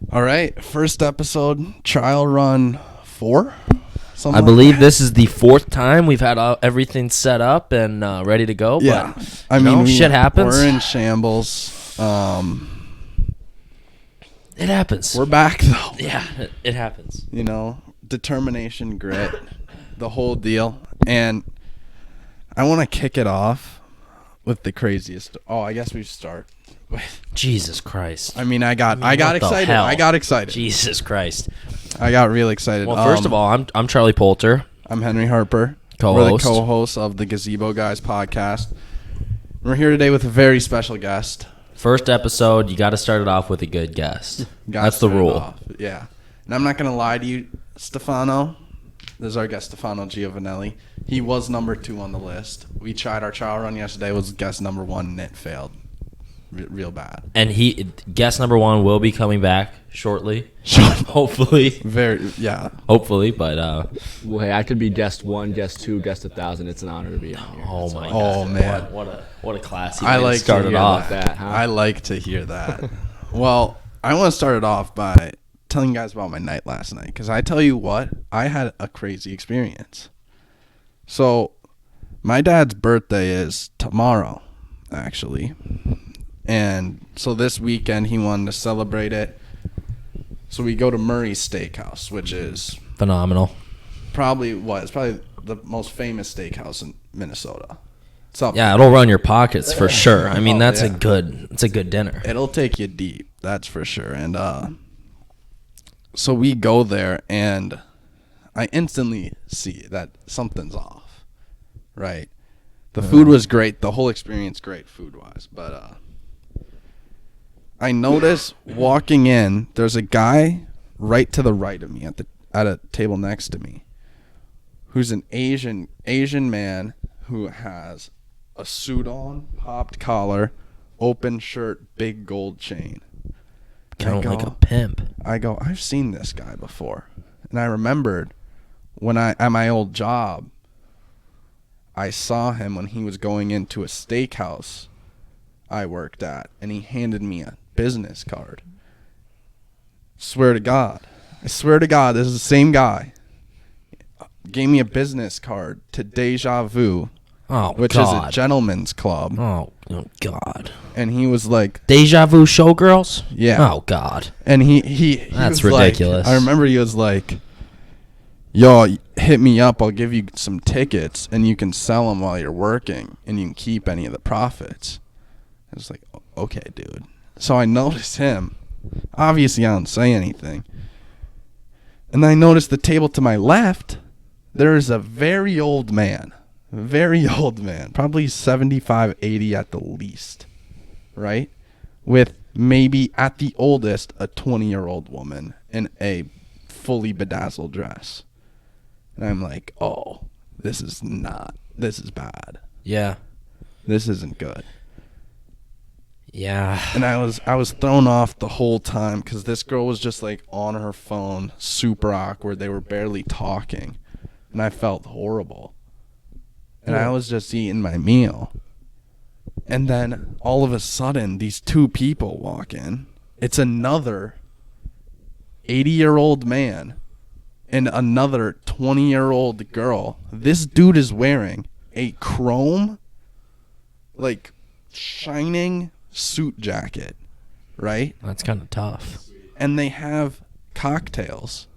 All right, first episode, trial run 4. I believe this is the 4th time we've had everything set up and ready to go. Yeah, but, I mean, shit happens. We're in shambles. It happens. We're back though. Yeah, it happens. You know, determination, grit, the whole deal, and I want to kick it off with the craziest. Oh, I guess we should start. Jesus Christ. I mean, I got excited. Hell? I got excited. Jesus Christ. I got real excited. Well, first of all, I'm Charlie Poulter. I'm Henry Harper. Co-host. We're the co-hosts of the Gazebo Guys podcast. We're here today with a very special guest. First episode, you got to start it off with a good guest. That's the rule. Yeah. And I'm not going to lie to you, Stefano. This is our guest, Stefano Giovanelli. He was number 2 on the list. We tried our trial run yesterday. Was guest number 1, and it failed. Real bad. And guest number 1 will be coming back shortly. Hopefully. Yeah. Hopefully, but well, hey, I could be guest 1, guest 2, guest 1,000. It's an honor to be on here. Oh my God. Oh man. What a classy I like started off that, huh? I like to hear that. Well, I want to start it off by telling you guys about my night last night, because I tell you what, I had a crazy experience. So, my dad's birthday is tomorrow, actually. And so this weekend he wanted to celebrate it. So we go to Murray's Steakhouse, which is phenomenal. It's probably the most famous steakhouse in Minnesota. Yeah, it'll run your pockets for sure. I mean, it's a good dinner. It'll take you deep, that's for sure. And so we go there, and I instantly see that something's off. Right? The food was great, the whole experience great food-wise, but I notice walking in, there's a guy right to the right of me at a table next to me, who's an Asian man who has a suit on, popped collar, open shirt, big gold chain. Kind of like a pimp. I go, I've seen this guy before, and I remembered when at my old job, I saw him when he was going into a steakhouse I worked at, and he handed me a business card. I swear to God, this is the same guy. Gave me a business card to Deja Vu, which is a gentleman's club. Oh God! And he was like, Deja Vu showgirls. Yeah. Oh God! And he that's was ridiculous. Like, I remember he was like, "Yo, hit me up. I'll give you some tickets, and you can sell them while you're working, and you can keep any of the profits." I was like, "Okay, dude." So I noticed him. Obviously, I don't say anything. And then I noticed the table to my left. There is a very old man, probably 75, 80 at the least, right? With maybe at the oldest a 20-year-old woman in a fully bedazzled dress. And I'm like, oh, this is bad. Yeah. This isn't good. Yeah. And I was thrown off the whole time because this girl was just like on her phone, super awkward. They were barely talking, and I felt horrible. And I was just eating my meal, and then all of a sudden, these 2 people walk in. It's another 80-year-old man and another 20-year-old girl. This dude is wearing a chrome, like, shining suit jacket, right? That's kind of tough. And they have cocktails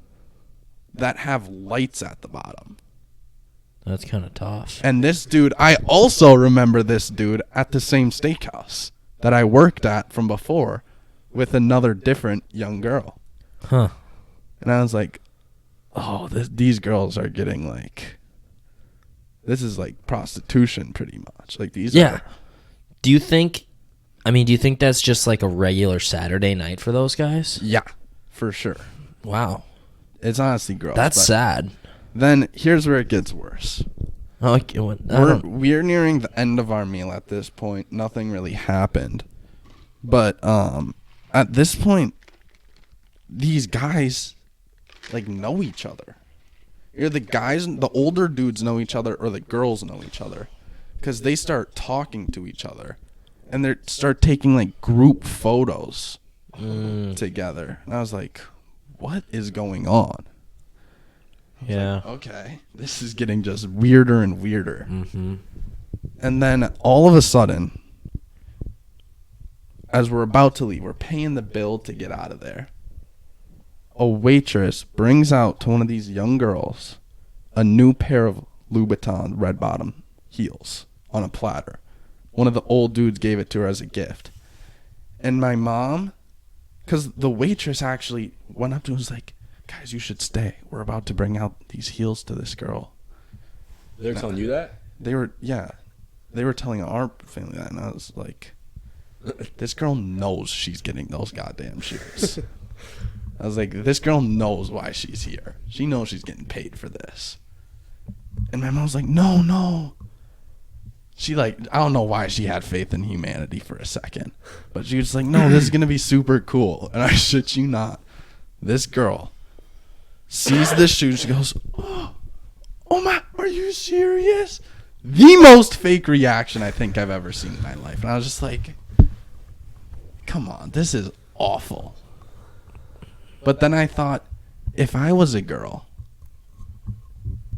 that have lights at the bottom. That's kind of tough. And this dude, I also remember this dude at the same steakhouse that I worked at from before with another different young girl. Huh. And I was like, oh, these girls are getting like, this is like prostitution pretty much. Like these are. Do you think that's just like a regular Saturday night for those guys? Yeah, for sure. Wow. It's honestly gross. That's sad. Then here's where it gets worse. We're nearing the end of our meal at this point. Nothing really happened. But at this point, these guys like know each other. Either the older dudes know each other or the girls know each other. Because they start talking to each other. And they start taking like group photos together. And I was like, what is going on? Yeah. Okay, this is getting just weirder and weirder. Mm-hmm. And then all of a sudden, as we're about to leave, we're paying the bill to get out of there. A waitress brings out to one of these young girls a new pair of Louboutin red bottom heels on a platter. One of the old dudes gave it to her as a gift. And my mom, because the waitress actually went up to her and was like, guys, you should stay. We're about to bring out these heels to this girl. They're telling you that? They were telling our family that, and I was like, this girl knows she's getting those goddamn shoes. I was like, this girl knows why she's here. She knows she's getting paid for this. And my mom was like, no. She I don't know why she had faith in humanity for a second. But she was like, no, this is going to be super cool. And I shit you not. This girl sees this shoe. She goes, oh my, are you serious? The most fake reaction I think I've ever seen in my life. And I was just like, come on, this is awful. But then I thought, if I was a girl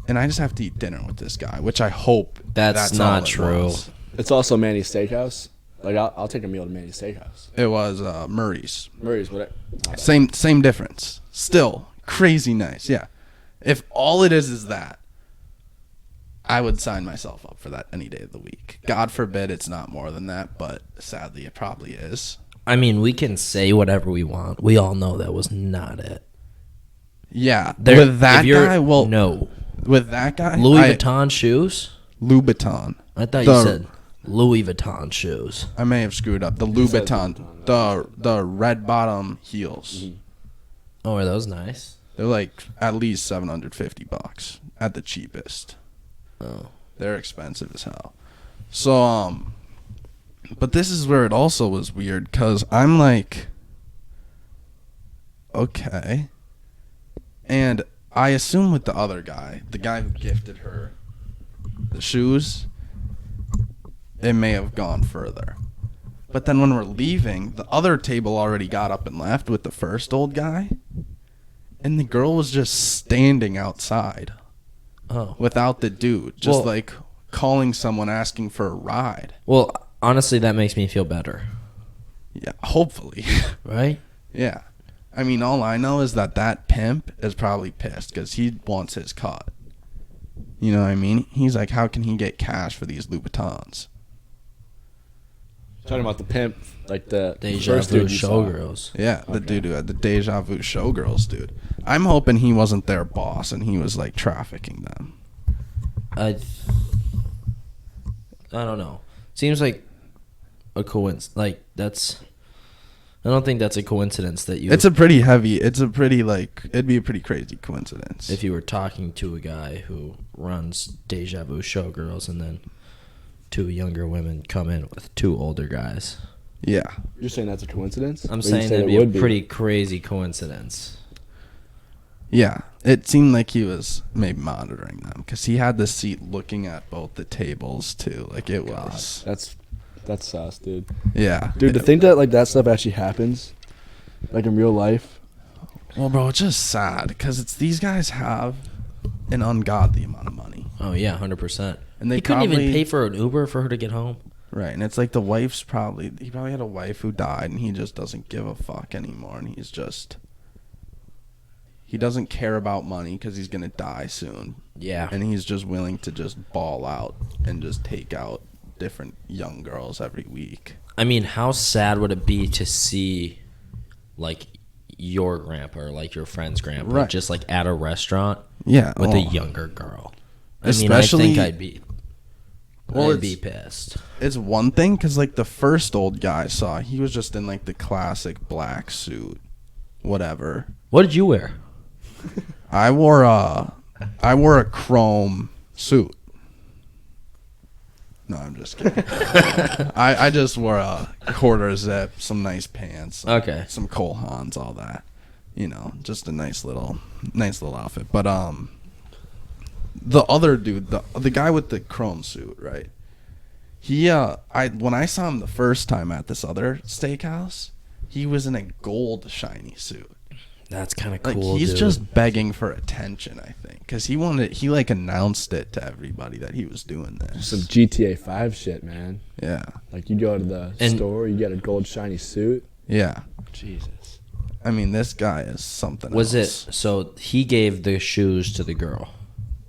and I just have to eat dinner with this guy, which I hope That's all not it true. was. It's also Manny's Steakhouse. Like, I'll take a meal to Manny's Steakhouse. It was Murray's. Murray's, what? Same difference. Still crazy nice. Yeah. If all it is that, I would sign myself up for that any day of the week. God forbid it's not more than that, but sadly it probably is. I mean, we can say whatever we want. We all know that was not it. Yeah. There- with that if you're- guy, well, no. With that guy, Louis Vuitton shoes? Louboutin. I thought you said Louis Vuitton shoes. I may have screwed up. The Louboutin, the red bottom heels. Mm-hmm. Oh, are those nice? They're like at least $750 at the cheapest. Oh. They're expensive as hell. So but this is where it also was weird, cuz I'm like, okay. And I assume with the other guy, the guy who gifted her the shoes, it may have gone further. But then when we're leaving, the other table already got up and left with the first old guy. And the girl was just standing outside Oh. without the dude. Just Well- like calling someone asking for a ride. Well, honestly, that makes me feel better. Yeah, hopefully. Right? Yeah. I mean, all I know is that pimp is probably pissed because he wants his cut. You know what I mean? He's like, how can he get cash for these Louboutins? Talking about the pimp, like the Deja first vu dude you saw. showgirls. Yeah, the dude who had the Deja Vu Showgirls, dude. I'm hoping he wasn't their boss and he was like trafficking them. I don't know. Seems like a coincidence. Like, that's... I don't think that's a coincidence that you... It's a pretty it'd be a pretty crazy coincidence. If you were talking to a guy who runs Deja Vu Showgirls and then two younger women come in with two older guys. Yeah. You're saying that's a coincidence? I'm Or you saying said that'd it be a would pretty crazy coincidence. Yeah. It seemed like he was maybe monitoring them because he had the seat looking at both the tables too. Like it was. That's sus, dude. Yeah. Dude, to think that like that stuff actually happens, like in real life. Well, bro, it's just sad because it's these guys have an ungodly amount of money. Oh, yeah, 100%. And they he couldn't even probably- pay for an Uber for her to get home. Right, and it's like the wife's he probably had a wife who died and he just doesn't give a fuck anymore and he doesn't care about money because he's going to die soon. Yeah. And he's just willing to just ball out and just take out different young girls every week. I mean, how sad would it be to see, like, your grandpa or, like, your friend's grandpa Right. just, like, at a restaurant Yeah. with oh. a younger girl? Especially- I think I'd be... Well, I'd be pissed. It's one thing because, like, the first old guy I saw, he was just in, like, the classic black suit. Whatever. What did you wear? I wore a chrome suit. No, I'm just kidding. I just wore a quarter zip, some nice pants, Okay. some Cole Haans, all that. You know, just a nice little outfit. But the other dude, the guy with the chrome suit, right? He when I saw him the first time at this other steakhouse, He was in a gold shiny suit. That's kind of Like, cool, he's dude. just begging for attention, I think. Because he like, announced it to everybody that he was doing this. Some GTA 5 shit, man. Yeah. Like, you go to the store, you get a gold shiny suit. Yeah. Jesus. I mean, this guy is something Was else. it, so he gave the shoes to the girl.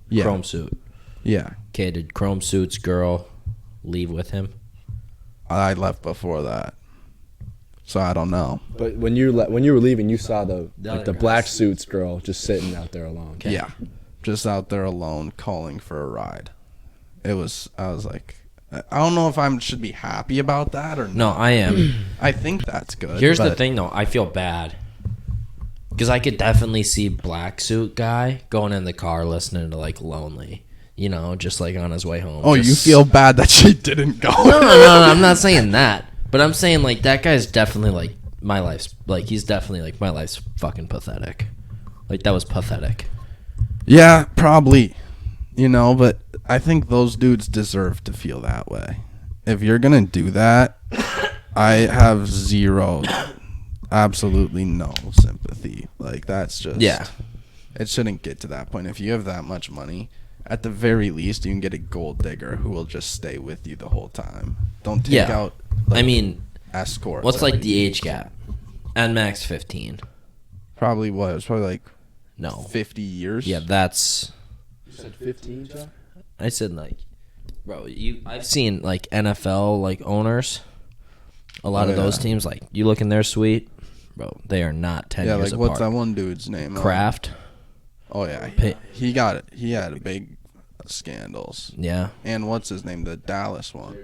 Yeah. Chrome suit. Yeah. Okay, did Chrome suit's girl leave with him? I left before that. So I don't know. But when you were leaving, you saw the other black guys. suits girl just sitting out there alone. Okay. Yeah. Just out there alone calling for a ride. I was like, I don't know if I should be happy about that or No, not. I am. I think that's good. Here's the but- thing, though. I feel bad. Because I could definitely see black suit guy going in the car listening to, like, Lonely. You know, just, like, on his way home. Oh, you feel bad that she didn't go? No, I'm not saying that. But I'm saying, like, that guy's definitely, like, my life's... Like, he's definitely, like, my life's fucking pathetic. Like, that was pathetic. Yeah, probably. You know, but I think those dudes deserve to feel that way. If you're going to do that, I have absolutely no sympathy. Like, that's just... Yeah. It shouldn't get to that point. If you have that much money, at the very least, you can get a gold digger who will just stay with you the whole time. Don't take Yeah. out... Like, I mean, escort. what's, like, the age gap? NMAX 15. Probably what? It was probably like No. 50 years. Yeah, that's... You said 15, John? I said, like... Bro, I've seen, like, NFL, like, owners. A lot of those teams, like, you look in their suite, bro, they are not 10 Yeah, years like apart. what's that one dude's name? Kraft. Oh yeah, Pay- he got it. He had big scandals. Yeah. And what's his name? The Dallas one.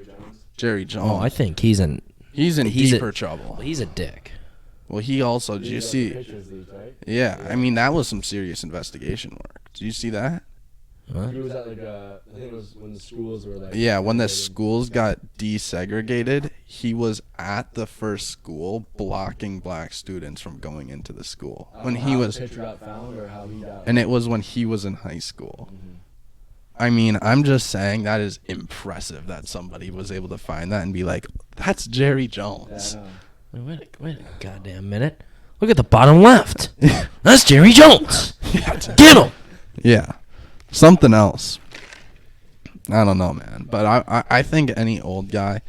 Jerry Jones. Oh, I think he's in deeper trouble. Well, he's a dick. Well, he also. Did you see? Yeah, I mean that was some serious investigation work. Did you see that? Huh? He was at like I think it was when the schools were like. Yeah, when the schools got desegregated, he was at the first school blocking black students from going into the school. When he was, The picture got found or how he got. and it was when he was in high school. I mean, I'm just saying that is impressive that somebody was able to find that and be like, that's Jerry Jones. Yeah, Wait a goddamn minute. Look at the bottom left. That's Jerry Jones. Get him. Yeah. Something else. I don't know, man. But I think any old guy,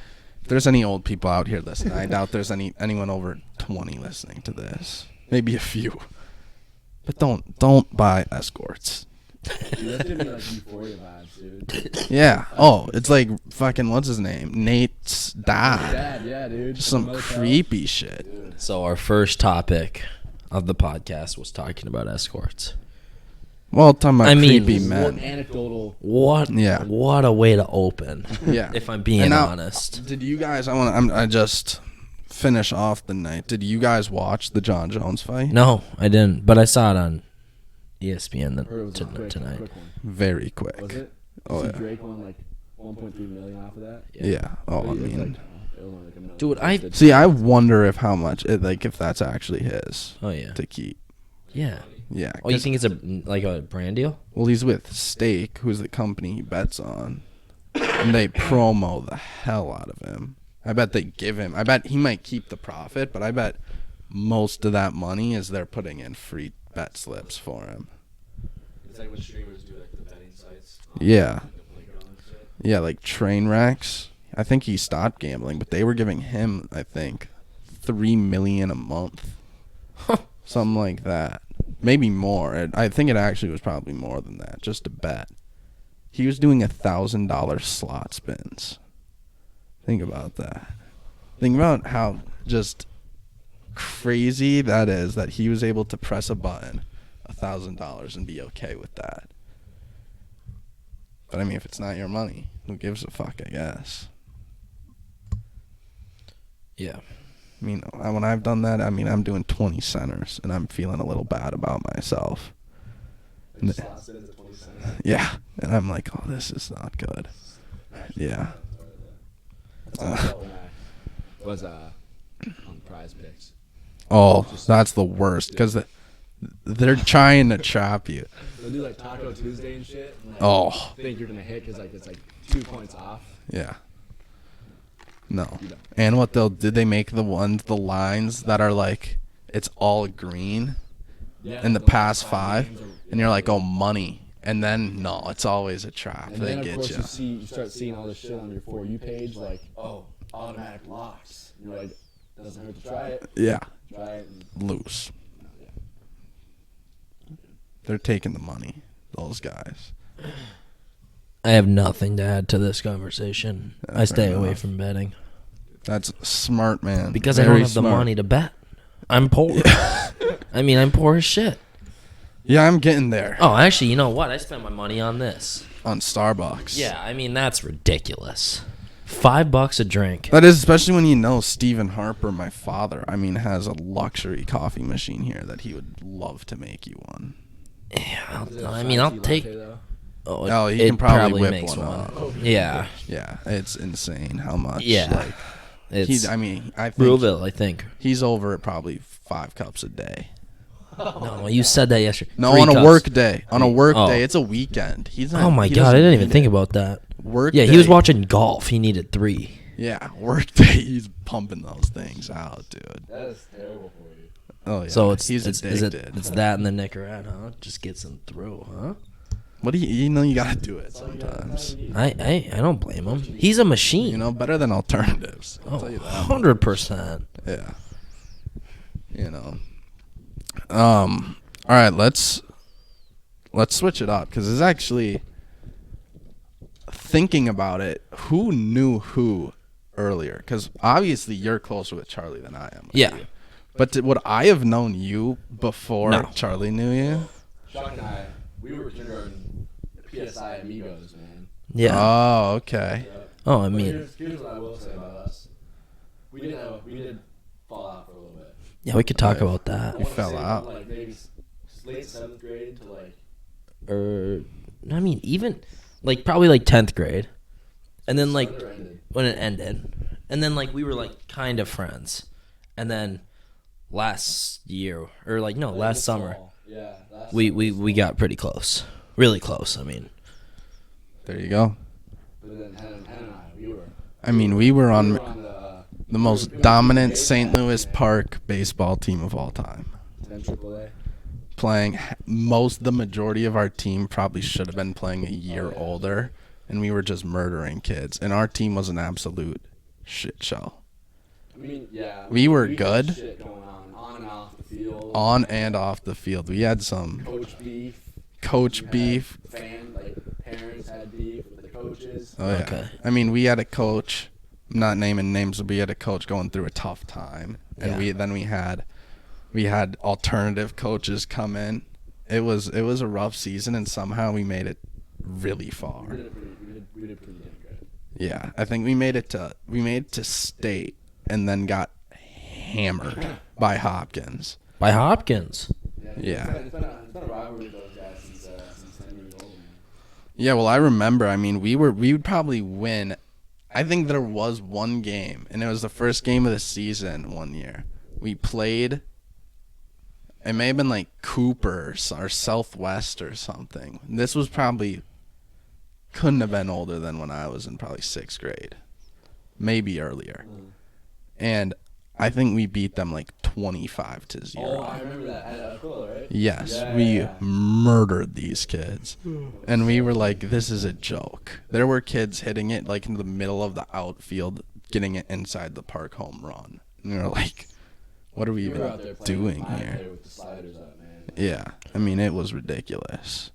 if there's any old people out here listening, I doubt there's anyone over 20 listening to this. Maybe a few. But don't buy escorts. Dude, that's giving me like Euphoria vibes, dude. Yeah. Oh, it's like fucking, what's his name? Nate's dad. Dad, yeah, dude. Just some creepy shit. So our first topic of the podcast was talking about escorts. Well, talking about I mean, creepy More men. anecdotal. What? Yeah. What a way to open. Yeah. If I'm being And now, honest. Did you guys, I just finish off the night. Did you guys watch the John Jones fight? No, I didn't. But I saw it on ESPN Heard it was a quick tonight. one. Very quick. Was it? Oh, See yeah. Drake won like 1.3 million off of that. Yeah. Oh, I It's mean, like, it was only like $1 million. Dude, I- Did- see, I wonder if how much, if that's actually his Oh yeah. to keep. Yeah. Yeah. Oh, you 'cause- think it's like a brand deal? Well, he's with Steak, who's the company he bets on, and they promo the hell out of him. I bet they give him. I bet he might keep the profit, but I bet most of that money is they're putting in free bet slips for him. It's like when streamers do like the betting sites. Yeah. The playground and shit. Yeah, like train wrecks. I think he stopped gambling, but they were giving him, I think, $3 million a month, something like that. Maybe more. I think it actually was probably more than that, just to bet. He was doing $1,000 slot spins. Think about that. Think about how just crazy that is that he was able to press a button, $1,000, and be okay with that. But I mean, if it's not your money, who gives a fuck, I guess. Yeah. I mean, when I've done that, I mean, I'm doing 20 centers, and I'm feeling a little bad about myself. Like slot spins at 20 cents. Yeah, and I'm like, oh, this is not good. Yeah. That's how I felt when I was on Prize Picks. Oh, that's the worst, because they're trying to trap you. They'll do like Taco Tuesday and shit. And, like, Oh, think you're gonna hit because like it's like 2 points off. yeah. No. You don't. And what did they make the lines that are like, it's all green Yeah, in the those past five 5, games are- and you're like, oh, money. And then, no, it's always a trap. And They then, of get course, you. you start seeing all this shit on your For You page, like, oh, automatic locks. And you're like, doesn't hurt to try it. Yeah. Try it. And, Loose. yeah. They're taking the money, those guys. I have nothing to add to this conversation. Yeah, I stay fair away enough. from betting That's smart, man. because I Very don't have the smart. money to bet. I'm poor. I mean, I'm poor as shit. Yeah, I'm getting there. Oh, actually, you know what? I spent my money on this. On Starbucks. Yeah, I mean, that's ridiculous. $5 a drink. That is, especially when you know Stephen Harper, my father, I mean, has a luxury coffee machine here that he would love to make you one. Yeah, Is it a I mean, I'll fancy take. latte, though? Oh, he it can probably whip makes one one. up. Yeah, Yeah, it's insane how much. Yeah. Like, it's I mean, I think Brewville, I think. he's over at probably 5 cups a day. No, you said that yesterday. No, 3 on a cups. work day. On a work Oh. day. It's a weekend. He's not, Oh my he god, I doesn't didn't even need think it. about that. Work Yeah, day. he was watching golf. He needed 3. Yeah, work day. He's pumping those things out, dude. That is terrible for you. Oh, yeah. So he's addicted. it's that and the Nicorette, huh? Just gets him through, huh? What do you know? You gotta do it sometimes. I don't blame him. He's a machine. You know, better than alternatives. I'll tell you that. 100%. Yeah. You know. All right, let's switch it up because it's actually thinking about it. Who knew who earlier? Because obviously you're closer with Charlie than I am. with Yeah. you. But would I have known you before No. Charlie knew you? Chuck and I, we were kindergarten PSI amigos, man. Yeah. Oh, okay. Yeah. Oh, I But mean, here's what I will say about us. We did fall out for a little bit. yeah, we could talk Right. about that. You fell out. Like maybe late 7th grade to like. I mean, even like probably like 10th grade, and then like Started or ended? when it ended, and then like we were like kind of friends, and then last year or like no, last This summer fall. Yeah. Last we got pretty close, really close. I mean, There you go. But then Hannah and I, we were. I mean, we were on the the most dominant St. Louis Park baseball team of all time. 10 AAA. Playing the majority of our team probably should have been playing a year older, and we were just murdering kids. And our team was an absolute shit show. I mean, yeah. We were had good. Shit going on and off the field. On and off the field, we had some Coach beef. coach beef. Parents had beef with the coaches. Oh yeah. Okay. I mean, we had a coach. I'm not naming names, but we had a coach going through a tough time, and Yeah. we had alternative coaches come in. It was a rough season, and somehow we made it really far. We did pretty damn good. Yeah, I think we made it to state, and then got hammered by Hopkins. by Hopkins. Yeah. It's been a rivalry with those guys since 10 years old, man. Yeah, well, I remember. I mean, we would probably win. I think there was one game, and it was the first game of the season one year. We played. It may have been like Cooper or Southwest or something. This was probably couldn't have been older than when I was in probably 6th grade, maybe earlier. And I think we beat them like 25-0. Oh, I remember that at Aquila, right? Yes, Yeah, we yeah. murdered these kids. And we were like, this is a joke. There were kids hitting it like in the middle of the outfield, getting it inside the park home run. And we were like, what are we We were out even there playing doing live here? there with the sliders up, man. Yeah, I mean, it was ridiculous.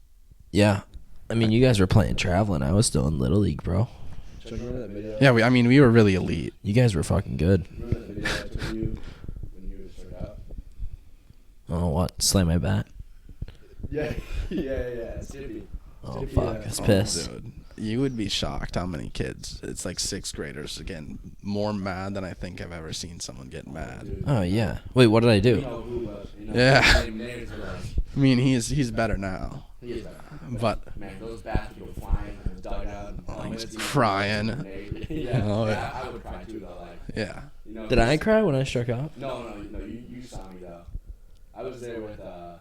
Yeah. I mean, you guys were playing traveling. I was still in Little League, bro. Chuck, remember that video? Yeah, we were really elite. You guys were fucking good. Remember that video I took you when you started out? Oh, what? Slam my bat? Yeah, Skippy. Oh, Skippy, fuck. It's Oh, pissed. dude. You would be shocked how many kids. It's like 6th graders getting more mad than I think I've ever seen someone get mad. Dude. Oh, yeah. Wait, what did I You do? know who, Yeah. names are like, I mean, he's better now, he is better. but Man, those bats would go flying in the dugout. And Oh, he's it's crying. Yeah, Oh, yeah. yeah. I would cry too, though. Like, yeah. you know, Did I cry when I struck out? No, you saw me though. I was there with I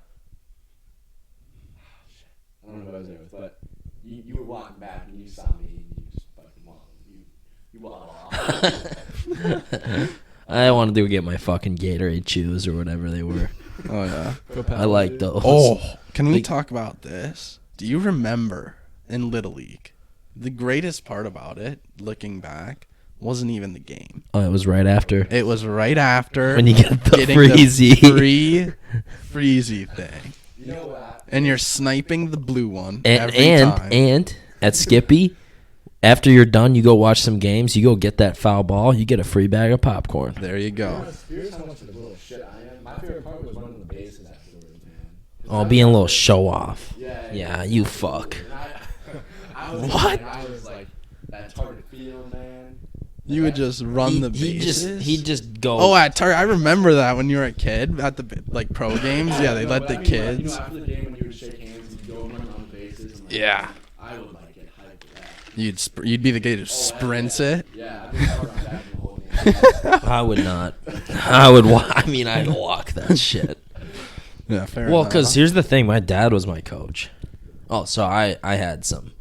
don't know who I was there with, but you were walking back and you saw me and you just fucking well, I wanted to get my fucking Gatorade chews or whatever they were. Oh yeah. I like those. Oh, can we talk about this? Do you remember in Little League, the greatest part about it, looking back, wasn't even the game. Oh, it was right after. It was right after When you get the getting freezy. the freezy thing. You know what? And you're sniping the blue one And every time. and at Skippy, after you're done, you go watch some games. You go get that foul ball. You get a free bag of popcorn. There you go. Here's how much of a little shit I am. My favorite part was running the bases afterwards, man. Oh, being a little show off. Yeah, You fuck. What? I was like that target field, man. You would just run the bases. He'd just go. Oh, at Target, I remember that when you were a kid at the pro games. Yeah, they let the kids. After the game, when you would shake hands, you'd go run around the bases. And, Yeah. I would like get hyped for that. You'd be the guy who sprints it. Yeah, I think I would run back the whole game. I would not. I would. I'd walk that shit. Yeah, fair Well, enough. because here's the thing. My dad was my coach. Oh, so I had some.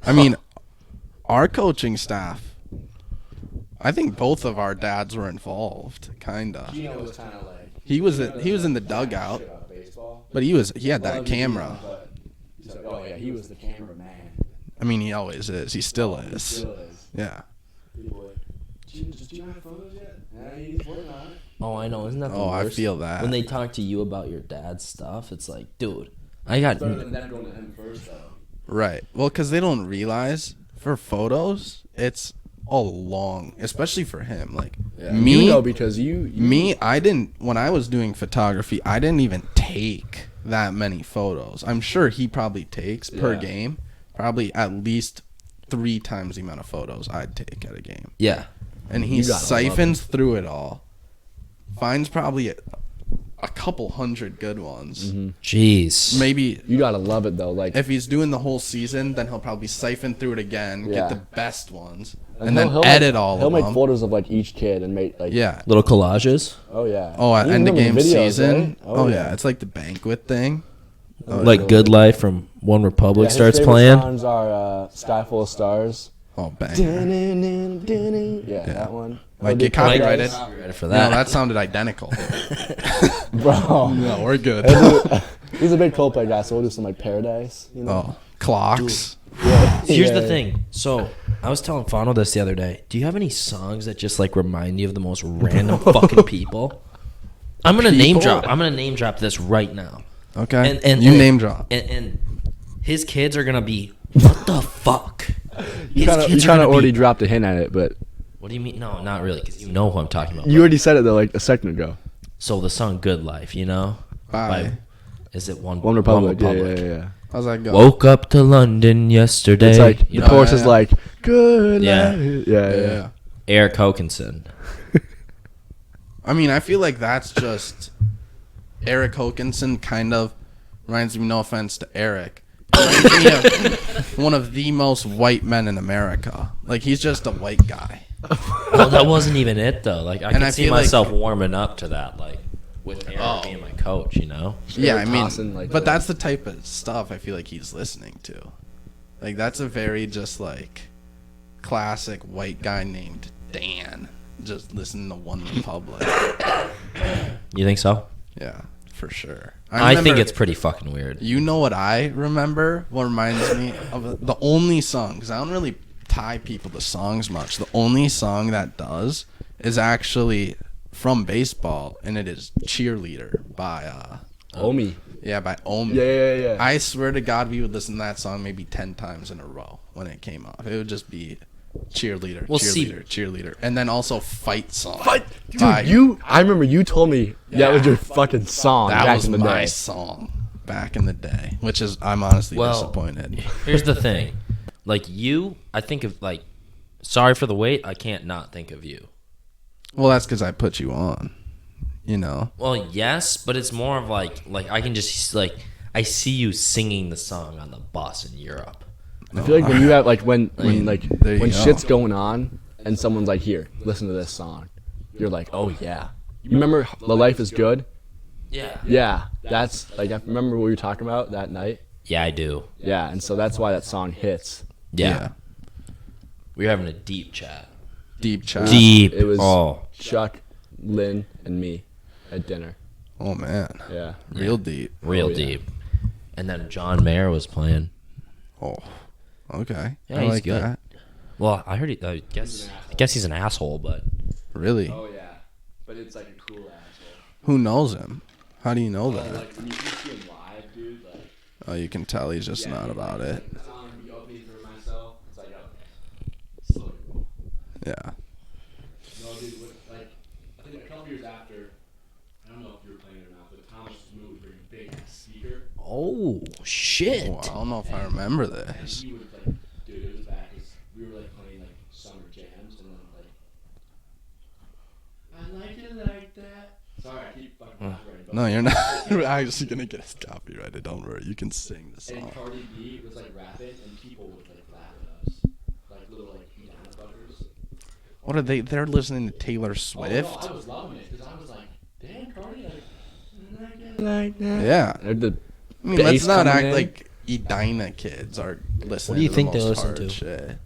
I mean, our coaching staff, I think both of our dads were involved, kinda. Gino was kind of like. He was in the dugout, Shit about baseball. but he had that camera. But he's like, oh yeah, he was the cameraman. I mean, he always is. He still is. Still is. Yeah. Does Gino have photos yet? Yeah, he's working on it. Oh, I know. Isn't that the Oh, I worst? feel that. When they talk to you about your dad's stuff, it's like, dude, I got. Better than them going to him first, though. Right. Well, because they don't realize for photos, it's all long, especially for him. Like me, You know, because you I didn't. When I was doing photography, I didn't even take that many photos. I'm sure he probably takes per Yeah. game, probably at least 3 times the amount of photos I'd take at a game. Yeah. And he You gotta love siphons through it all, finds probably a couple hundred good ones. Jeez. Maybe You gotta love it though. Like if he's doing the whole season, then he'll probably siphon through it again, Yeah. get the best ones, and then he'll edit make, all He'll of make them. photos of like each kid and make like Yeah. Little collages. Oh yeah. Oh, at You end of remember game the videos, season. right? Oh yeah, it's like the banquet thing. Oh, Like Good Life from One Republic his starts favorite playing. Songs are Sky Full of Stars. Oh, bang. Yeah, that one. Might Oh, get the- copyrighted. Ready for No, that? that sounded identical. Bro. No, we're good. He's a big Coldplay guy, so we'll do some like Paradise. You know. Oh, clocks. Here's the Yeah. thing. So I was telling Fano this the other day. Do you have any songs that just like remind you of the most random fucking people? I'm gonna name drop. I'm gonna name drop this right now. Okay. And you name drop. And his kids are gonna be, what the fuck? You His kind kids are of gonna already be, dropped a hint at it, but what do you mean? No, not really, because you know who I'm talking about. you already said it though, like a second ago. So the song "Good Life," you know, Bye. is it One One Republic. Republic. Yeah. How's that go? Woke up to London yesterday. It's like you the know, chorus yeah, is yeah. like good. Yeah. Life. Yeah. Yeah. Eric Hokinson. I mean, I feel like that's just Eric Hokinson kind of reminds me, no offense to Eric, reminds me of one of the most white men in America. Like, he's just a white guy. Well, that wasn't even it though. Like I And could I see feel like- myself warming up to that, like with Eric being my coach. You know. Yeah, I mean, tossing like but that. that's the type of stuff I feel like he's listening to. Like, that's a very just, like, classic white guy named Dan just listening to One Republic. You think so? Yeah, for sure. I think remember- it's pretty fucking weird. You know what I remember? What reminds me of the only song, because I don't really tie people to songs much. The only song that does is actually from baseball, and it is Cheerleader by Omi. by Omi. Yeah. I swear to God, we would listen to that song maybe 10 times in a row when it came off. It would just be cheerleader, Well, see- cheerleader. And then also Fight Song. Dude, by- I remember you told me that was your fucking song that back was in the my day. song back in the day, which is, I'm honestly disappointed. Here's the thing, like you, I think of like, sorry for the wait. I can't not think of you. Well, that's because I put you on, you know? Well, yes, but it's more of like I can just like I see you singing the song on the bus in Europe. I feel like when you have like when there you when go. shit's going on and someone's like, here, listen to this song, you're like, oh yeah. You remember The Life Is Good? Yeah. Yeah, that's like I remember what we were talking about that night. Yeah, I do. Yeah, and so that's why that song hits. Yeah. We were having a deep chat. Deep chat. Deep. It was Oh. Chuck, Lynn, and me at dinner. Oh man. Yeah. Real deep. Real Oh, yeah. deep. And then John Mayer was playing. Oh. Okay. Yeah, I he's like good. that. Well, I heard. I guess he's an asshole, but Really? Oh yeah, but it's like a cool asshole. Who knows him? How do you know that? Like when you see him live, dude. Like Oh, you can tell he's just not about it. It's not like me opening for myself. It's like, slow. Yeah. No, dude, like, I think a couple years after, I don't know if you were playing it or not, but Thomas was moving for a big ass speaker. oh shit! Well, I don't know if I remember And this. he would, like, dude, it was bad because we were, like, playing, like, summer jams, and then, like, I like it like that. Sorry, I keep fucking copyrighting. but- No, you're not. We're actually gonna get us copyrighted. Don't worry. You can sing the And song. Cardi B was, like, rapping, and people would, like, laugh at us. Like, little, like, banana fuckers. What are they? They're listening to Taylor Oh, Swift. no, I was loving it because I was like, damn, Cardi, like that. Yeah. they're the I mean, let's bass not coming act in. like Edina kids are listening. What do you to think the they most listen hard to? Shit.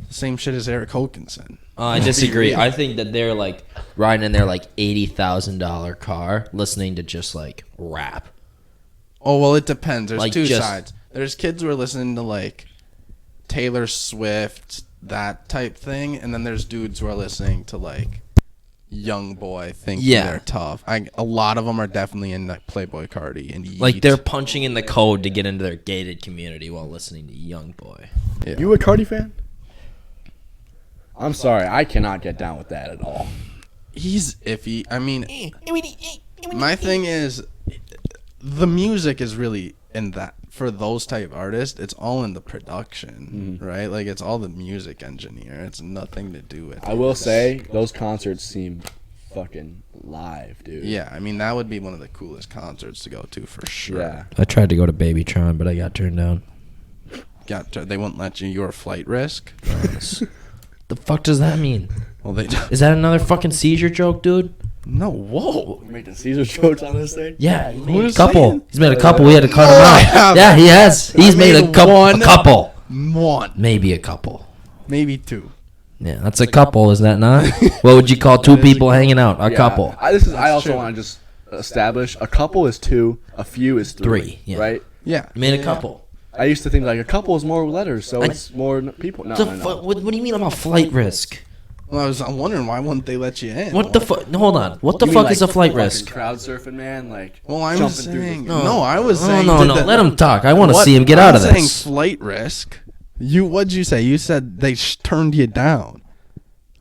Same shit as Eric Hokinson. I disagree. I think that they're like riding in their like $80,000 car, listening to just like rap. Oh well, it depends. There's Like, two just- sides. There's kids who are listening to like Taylor Swift, that type thing, and then there's dudes who are listening to like Young Boy, thinking Yeah. they're tough. A lot of them are definitely in like Playboy Cardi and Yeet. Like they're punching in the code to get into their gated community while listening to Young Boy. Yeah. You a Cardi fan? I'm sorry, I cannot get down with that at all. He's iffy. I mean, my thing is, the music is really in that. For those type artists, it's all in the production, right? Like, it's all the music engineer. It's nothing to do with I will say those concerts seem fucking live, dude. Yeah, I mean, that would be one of the coolest concerts to go to for sure. Yeah. I tried to go to Babytron, but I got turned down. They wouldn't let you. You were flight risk. The fuck does that mean? Well, they Is that another fucking seizure joke, dude? no. Whoa. You're making Caesar jokes on this thing? Yeah, he made Who a is couple. saying? He's made a couple. We had to cut No, him I out. haven't. Yeah, he has. He's I made a made couple. one. A couple. One, Maybe a couple. maybe two. Yeah, that's a couple, is that not? What would you call two people hanging out? A Yeah. couple. I also true. want to just establish a couple is two, a few is three. Yeah. Right? Yeah. You made a couple. I used to think like a couple is more letters, so it's more people. No, The no, no. fu- what do you mean I'm a flight risk? Well, I'm wondering why wouldn't they let you in? What the fuck? No, hold on. What the You mean, fuck is like, a flight fucking risk? Crowd surfing, man. Like, Well, I'm jumping through saying the- no. I was saying no. Let him talk. I want to see him get out of I'm saying this. flight risk. What'd you say? You said they turned you down.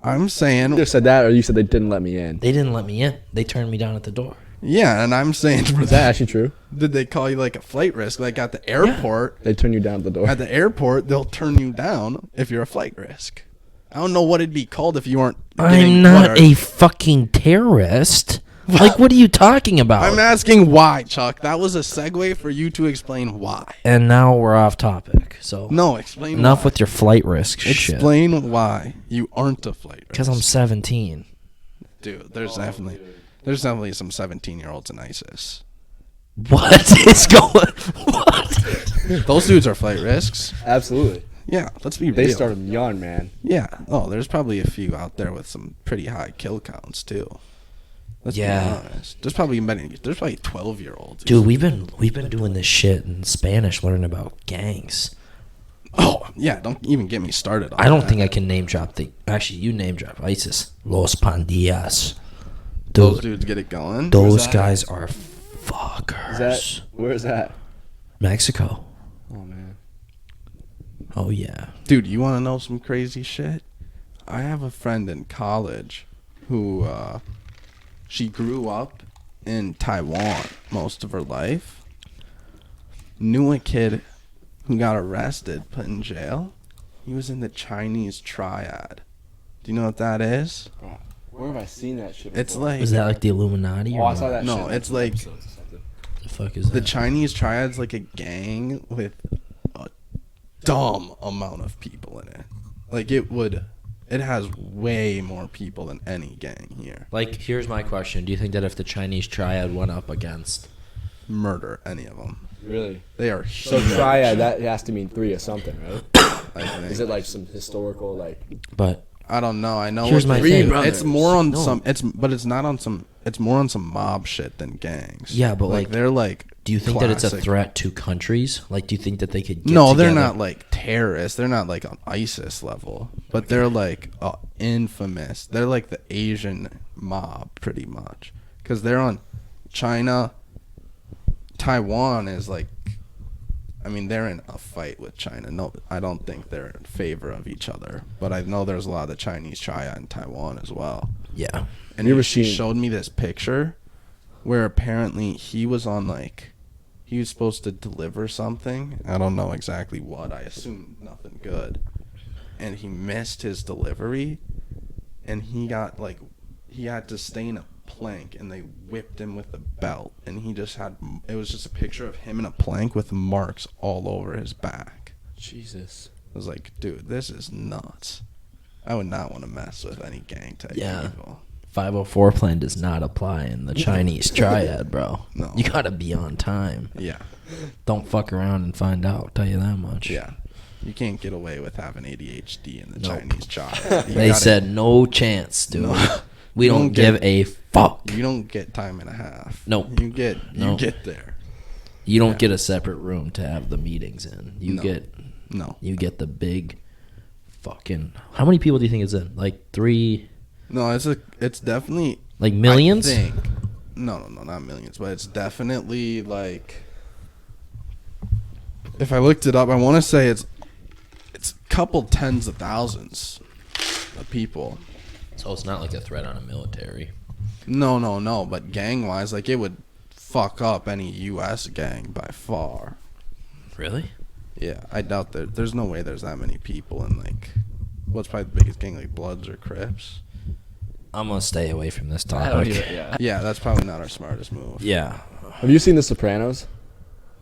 I'm saying You either said that, or you said they didn't let me in. They didn't let me in. They turned me down at the door. yeah, and I'm saying Is that actually true? did they call you like a flight risk? Like at the airport, They turn you down at the door. at the airport they'll turn you down if you're a flight risk. I don't know what it'd be called if you weren't. I'm not a fucking terrorist. Like, what are you talking about? I'm asking why, Chuck. That was a segue for you to explain why. And now we're off topic. So No, explain. enough why. with your flight risk shit. Explain why you aren't a flight risk. Because I'm 17. Dude, there's definitely some 17-year-olds in ISIS. What is going? What? Those dudes are flight risks. Absolutely. Yeah, let's be They real. started young, man. Yeah. Oh, there's probably a few out there with some pretty high kill counts too. Let's Yeah. be honest. There's probably 12-year-olds. Dude, we've been doing this shit in Spanish, learning about gangs. Oh yeah, don't even get me started on I don't that. think I can name drop the. Actually, you name drop ISIS. Los Pandillas. those Dude, dudes get it going. those that? guys are fuckers. Is that where's that? Mexico. Oh man. Oh yeah. Dude, you want to know some crazy shit? I have a friend in college who she grew up in Taiwan most of her life. Knew a kid who got arrested, put in jail. He was in the Chinese triad. Do you know what that is? Where have I seen that shit? It's before? like Is that like the Illuminati? Oh, Or I saw what? that. No, shit. it's like The fuck is the that? Chinese triad's like a gang with a dumb amount of people in it. Like it has way more people than any gang here. Like, here's my question: do you think that if the Chinese triad went up against, Murder any of them. Really. They are So huge. triad, that has to mean three or something, right? I think. Is it like some historical like? but I don't know. I know. Here's what my they thing. do. Brothers. It's more on No. some. It's not on some. It's more on some mob shit than gangs. Yeah, but, like, they're like. Do you think that it's a classic. threat to countries? Like, do you think that they could get No, they're together? not like terrorists. They're not like on ISIS level, but they're like infamous. They're like the Asian mob, pretty much, because they're on China. Taiwan is like, I mean, they're in a fight with China. No, I don't think they're in favor of each other, but I know there's a lot of the Chinese triad in Taiwan as well. Yeah. And You ever she seen- showed me this picture where apparently he was on like, he was supposed to deliver something. I don't know exactly what. I assume nothing good. And he missed his delivery, and he got like, he had to stay in a plank, and they whipped him with a belt, and he just had, it was just a picture of him in a plank with marks all over his back. Jesus. I was like, dude, this is nuts. I would not want to mess with any gang type people. 504 plan does not apply in the Chinese triad, bro. No. You gotta be on time. Yeah. Don't fuck around and find out. I'll tell you that much. Yeah. You can't get away with having ADHD in the Nope. Chinese triad. They said no chance, dude. No. We You don't don't give get- a fuck. you don't get time and a half. Nope. You get there. You don't Yeah. get a separate room to have the meetings in. You No. get the big fucking. How many people do you think it's in? Like 3, No, it's definitely like millions? I think. No, not millions, but it's definitely like, if I looked it up, I want to say it's a couple tens of thousands of people. So it's not like a threat on a military. No, but gang wise, like, it would fuck up any U.S. gang by far. Really? Yeah, I doubt that. There's no way there's that many people in, like, what's probably the biggest gang, like Bloods or Crips. I'm gonna stay away from this I don't topic. even, yeah. Yeah, that's probably not our smartest move. Yeah. Have you seen The Sopranos?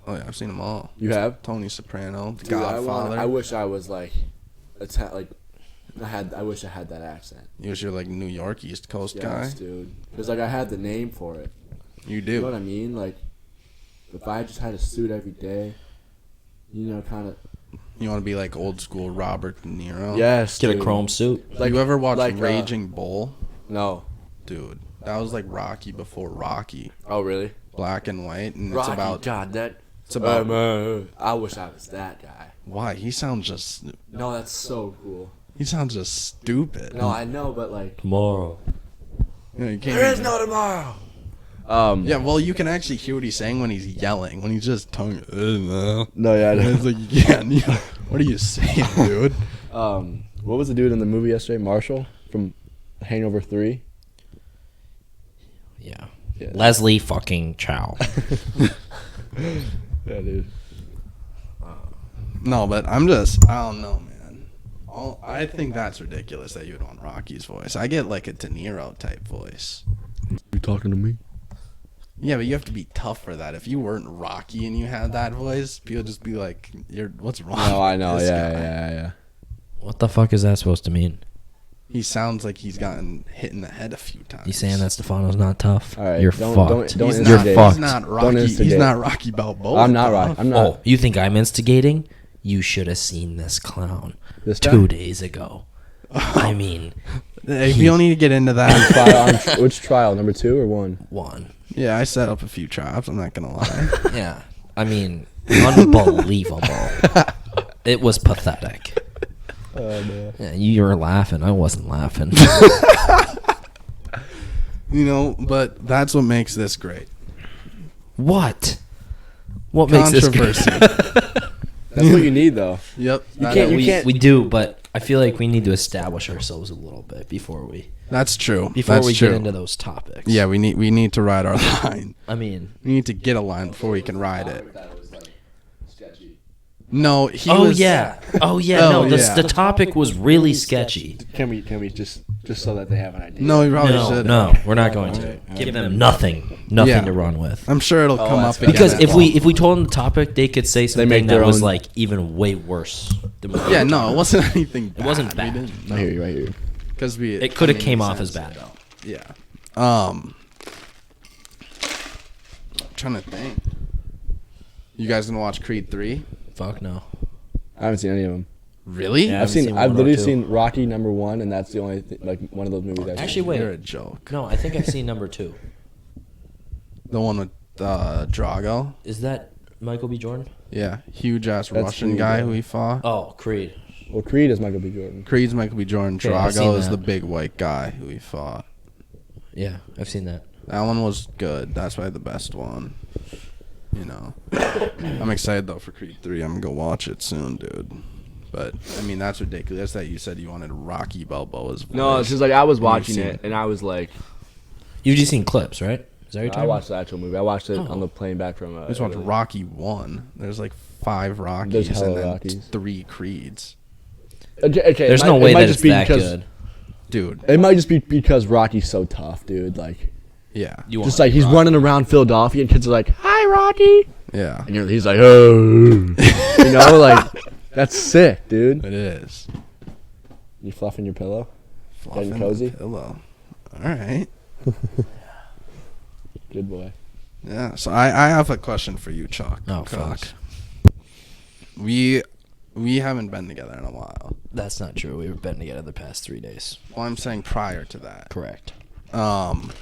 Oh yeah, I've seen them all. You have? Tony Soprano, The Dude, Godfather. I wish I was like, I wish I had that accent. He was your like New York East Coast Yes, guy. dude. Because like I had the name for it. You You know what do. I mean? Like, if I just had a suit every day, you know, kind of. You want to be like old school Robert De Niro? Yes. Get a dude. chrome suit. Like, you ever watch like, Raging Bull? No. Dude, that was like Rocky before Rocky. Oh really? Black and white, and Rocky. it's about. God, that. It's about. I wish I was that guy. Why? He sounds just. No, that's so cool. He sounds just stupid. No, I know, but like. Tomorrow. You know, you can't There is even- no tomorrow. Yeah, well, you can actually hear what he's saying when he's yelling. When he's just tongue. No, yeah. I know. It's like, yeah. What are you saying, dude? What was the dude in the movie yesterday? Marshall from Hangover 3. Yeah. Yeah. Leslie fucking Chow. Yeah, dude. No, but I don't know, man. I think that's ridiculous that you would want Rocky's voice. I get like a De Niro type voice. You talking to me? Yeah, but you have to be tough for that. If you weren't Rocky and you had that voice, people would just be like, what's wrong? No, I with know. this Yeah, guy?" yeah. What the fuck is that supposed to mean? He sounds like he's gotten hit in the head a few times. You saying that Stefano's not tough? All right, You're don't- fucked. don't He's instigate. not, fucked. he's not Don't Rocky. He's instigate. not Rocky Balboa. I'm not tough. right. I'm not. Oh, you think I'm instigating? You should have seen this clown This 2 guy? days ago. I mean, Hey, we don't need to get into that. Trial, which trial? Number 2 or 1? 1. Yeah, I set up a few traps. I'm not gonna lie. Yeah. I mean, unbelievable. It was pathetic. Oh man. Yeah, you were laughing. I wasn't laughing. You know, but that's what makes this great. What? What makes this Controversy. That's what you need, though. Yep. can't- you we, can't- we do, but I feel like we need to establish ourselves a little bit before we That's true. before That's we true. get into those topics. Yeah, we need to ride our line. I mean, We need to get a line before we can ride it. That was like sketchy. No, he oh was. yeah. Oh, No, yeah. the topic was really sketchy. Can we just so that they have an idea? No, he probably No, should. no, we're not going to give them nothing Yeah. to run with. I'm sure it'll come that's up fair. again. Because at if we told them the topic, they could say something make that their was own- like even way worse. Than what we Yeah, were no, talking it wasn't anything bad. wasn't We bad. didn't- I hear you. I hear you. Because we. It could have I mean, came we off as sensed bad it. though. Yeah. I'm trying to think. You guys gonna watch Creed 3? Fuck no. I haven't seen any of them. Really? Yeah. I've seen one or literally two. seen Rocky #1, and that's the only like one of those movies I've Actually, seen. wait. You're a joke. No, I think I've seen number 2. The one with Drago? Is that Michael B. Jordan? Yeah, huge ass That's Russian Creed, guy yeah. who he fought. Oh, Creed. Well, Creed is Michael B. Jordan. Creed's Michael B. Jordan. Okay, I've seen Drago is that. the big white guy who he fought. Yeah, I've seen that. That one was good. That's probably the best one. You know. I'm excited though for Creed 3. I'm gonna go watch it soon, dude. But I mean, that's ridiculous that you said you wanted Rocky Balboa's voice. No, it's just like I was You've watching seen- it, and I was like, You've just seen clips, right? Is that what you're talking I about? watched the actual movie. I watched it Oh. on the plane back from. I just watched Italy. Rocky 1. There's like 5 Rockies There's hella and then Rockies. 3 Creeds. Okay, There's no way that it's that because, good. Dude, It might just be because Rocky's so tough, dude. Like, yeah. You just want like he's Rocky. running around Philadelphia, and kids are like, "Hi, Rocky," Yeah. and he's like, "Oh," you know, like that's sick, dude. It is. You fluffing your pillow? Fluffing the cozy? pillow. All right. Good boy. Yeah, so I have a question for you, Chuck. Oh, 'cause fuck. We haven't been together in a while. That's not true. We've been together the past 3 days. Well, I'm saying prior to that. Correct. And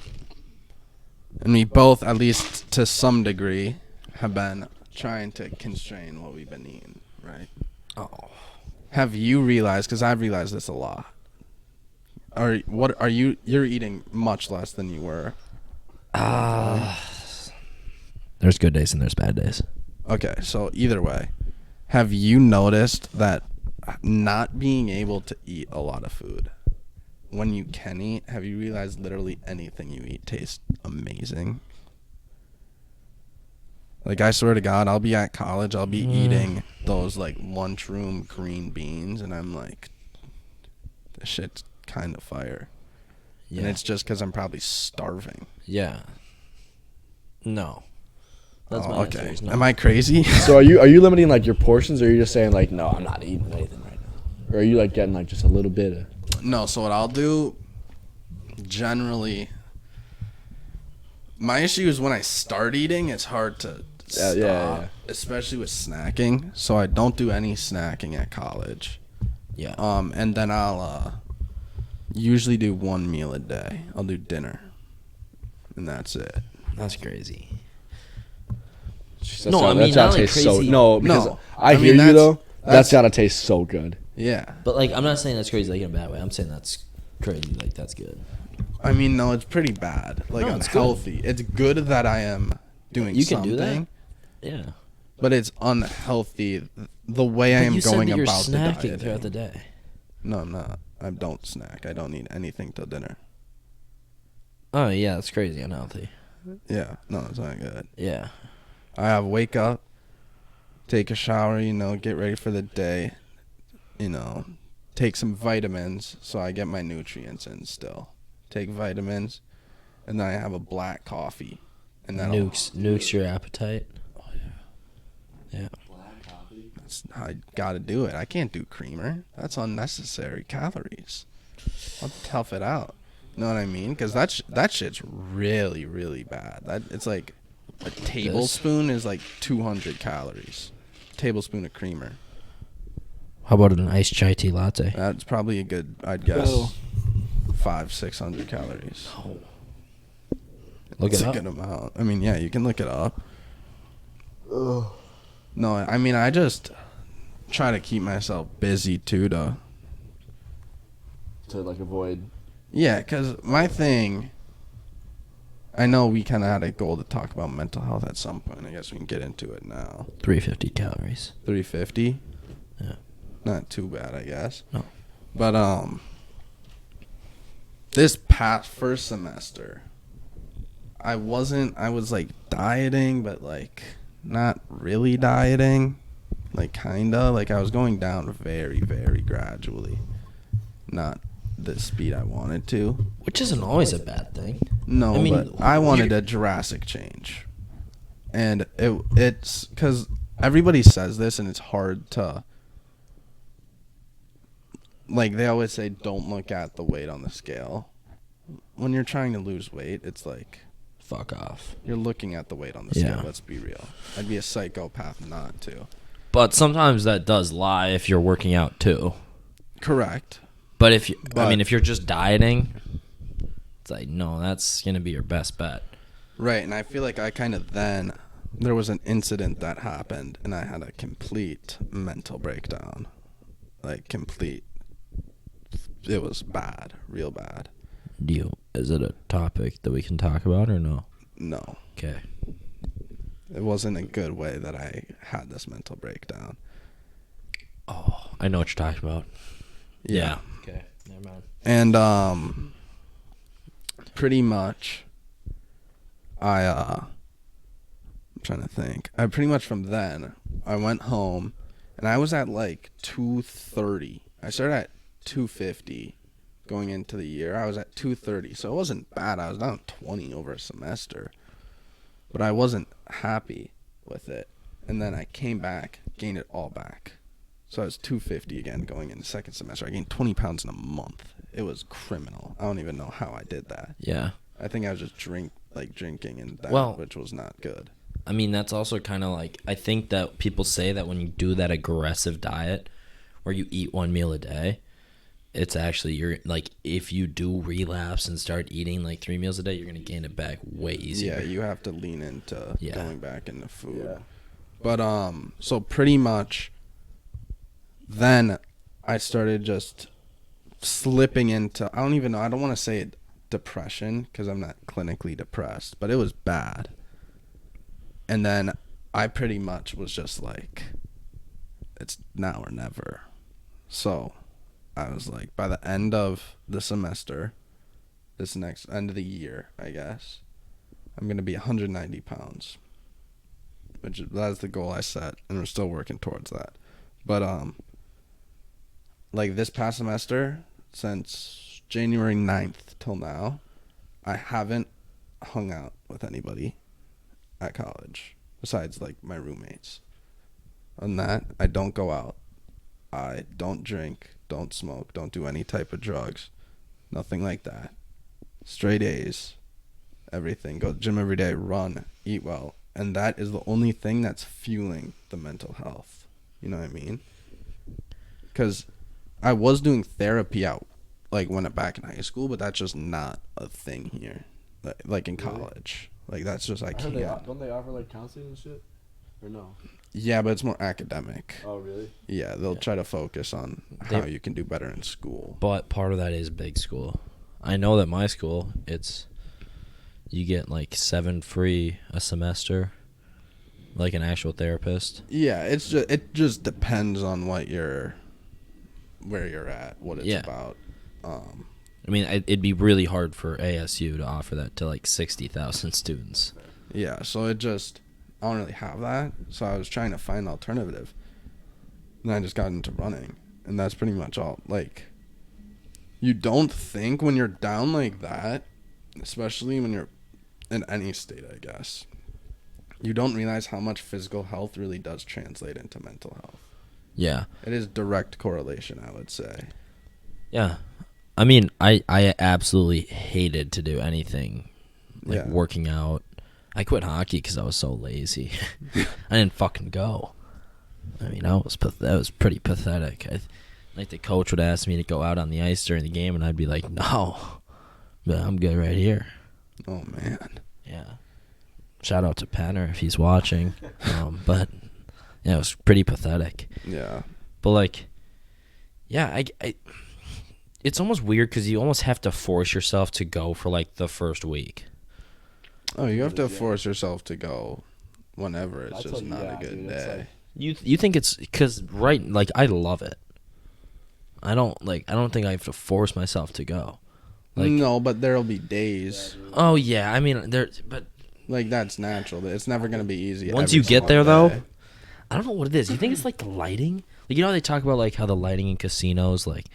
we both, at least to some degree, have been trying to constrain what we've been eating, right? Oh. Have you realized, because I've realized this a lot, you're eating much less than you were. There's good days and there's bad days. Okay, so either way, have you noticed that not being able to eat a lot of food, when you can eat, have you realized literally anything you eat tastes amazing? Like, I swear to God, I'll be at college, I'll be eating those, like, lunchroom green beans, and I'm like, this shit's kind of fire. Yeah. And it's just because I'm probably starving. Yeah. No. That's Oh, my okay. answer is no. Am I crazy? So are you limiting like your portions, or are you just saying like, no, I'm not eating anything right now, or are you like getting like just a little bit of? No, so what I'll do, generally, my issue is when I start eating, it's hard to stop, yeah. especially with snacking. So I don't do any snacking at college. Yeah. And then I'll usually do one meal a day. I'll do dinner, and that's it. That's crazy. That's No, gotta- I mean, that's gotta not like taste so crazy. no because No, I I hear mean, you though. that's- That's gotta taste so good. Yeah. But, like, I'm not saying that's crazy, like, in a bad way. I'm saying that's crazy, like, that's good. I mean, no, it's pretty bad. Like, No, it's good. unhealthy. It's good that I am doing You can something. do that? Yeah. But it's unhealthy the way I But am you said going that you're about the snacking diet. throughout the day. No, I'm not. I don't snack. I don't eat anything till dinner. Oh, yeah, that's crazy unhealthy. Yeah, no, it's not good. Yeah. I have wake up, take a shower, get ready for the day, take some vitamins so I get my nutrients in still. Take vitamins, and then I have a black coffee. And then Nukes your appetite. Oh, yeah. Yeah. That's how I gotta do it. I can't do creamer. That's unnecessary calories. I'll tough it out. You know what I mean? Because that shit's really, really bad. It's like a tablespoon is like 200 calories. Tablespoon of creamer. How about an iced chai tea latte? That's probably a good, I'd guess, 500-600 calories. Look It's it a up. good amount. I mean, yeah, you can look it up. No, I mean, I just try to keep myself busy too, to like avoid. Yeah, because my thing, I know we kind of had a goal to talk about mental health at some point. I guess we can get into it now. 350 calories. 350? Yeah. Not too bad, I guess. No. But, this past first semester, I was like dieting, but like not really dieting. Like kinda, like I was going down very, very gradually. Not the speed I wanted to. Which isn't always a bad thing. No, I mean, but I wanted a drastic change. And it's because everybody says this, and it's hard to, like, they always say don't look at the weight on the scale. When you're trying to lose weight, it's like, Fuck off. you're looking at the weight on the scale. Yeah. Let's be real. I'd be a psychopath not to. But sometimes that does lie if you're working out too. Correct. But if you're just dieting, it's like, no, that's going to be your best bet. Right, and I feel like there was an incident that happened, and I had a complete mental breakdown. Like, complete. It was bad, real bad. Is it a topic that we can talk about or no? No. Okay. It wasn't a good way that I had this mental breakdown. Oh, I know what you're talking about. Yeah. Okay, never mind. And, pretty much, I'm trying to think. Pretty much from then, I went home, and I was at like 230. I started at 250 going into the year. I was at 230, so it wasn't bad. I was down 20 over a semester, but I wasn't happy with it. And then I came back, gained it all back. So I was 250 again going into second semester. I gained 20 pounds in a month. It was criminal. I don't even know how I did that. Yeah. I think I was just drinking and that, which was not good. I mean, that's also kind of like, I think that people say that when you do that aggressive diet where you eat one meal a day, it's actually, you're like, if you do relapse and start eating like 3 meals a day, you're going to gain it back way easier. Yeah, you have to lean into going back into food. Yeah. But, so pretty much then I started just slipping into, I don't even know, I don't want to say it depression because I'm not clinically depressed, but it was bad. And then I pretty much was just like, it's now or never. So I was like, by the end of the semester, this next end of the year, I guess, I'm going to be 190 pounds, which that's the goal I set, and we're still working towards that. But, like this past semester, since January 9th till now, I haven't hung out with anybody at college besides like my roommates. On that, I don't go out. I don't drink, don't smoke, don't do any type of drugs. Nothing like that. Straight A's. Everything. Go to the gym every day, run, eat well. And that is the only thing that's fueling the mental health. You know what I mean? Because I was doing therapy out, like, when back in high school, but that's just not a thing here. Like in college. Like, that's just, I can't. Don't they offer, like, counseling and shit? Or no? Yeah, but it's more academic. Oh, really? Yeah, they'll try to focus on how you can do better in school. But part of that is big school. I know that my school, you get like 7 free a semester, like an actual therapist. Yeah, it just depends on where you're at, what it's about. I mean, it'd be really hard for ASU to offer that to like 60,000 students. Yeah, so I don't really have that, so I was trying to find an alternative, and I just got into running, and that's pretty much all. Like, you don't think when you're down like that, especially when you're in any state, I guess, you don't realize how much physical health really does translate into mental health. Yeah. It is direct correlation, I would say. Yeah. I mean, I absolutely hated to do anything, like working out. I quit hockey because I was so lazy. I didn't fucking go. I mean, that was pretty pathetic. Like, the coach would ask me to go out on the ice during the game, and I'd be like, no, but I'm good right here. Oh, man. Yeah. Shout out to Panner if he's watching. But, yeah, it was pretty pathetic. Yeah. But, like, yeah, it's almost weird because you almost have to force yourself to go for, like, the first week. Oh, you have to force yourself to go whenever it's just not a good day. You think it's because like I love it. I don't think I have to force myself to go. Like, no, but there'll be days. Oh yeah, I mean but like that's natural. It's never gonna be easy. Once you get there though, I don't know what it is. You think it's like the lighting? Like, you know how they talk about like how the lighting in casinos like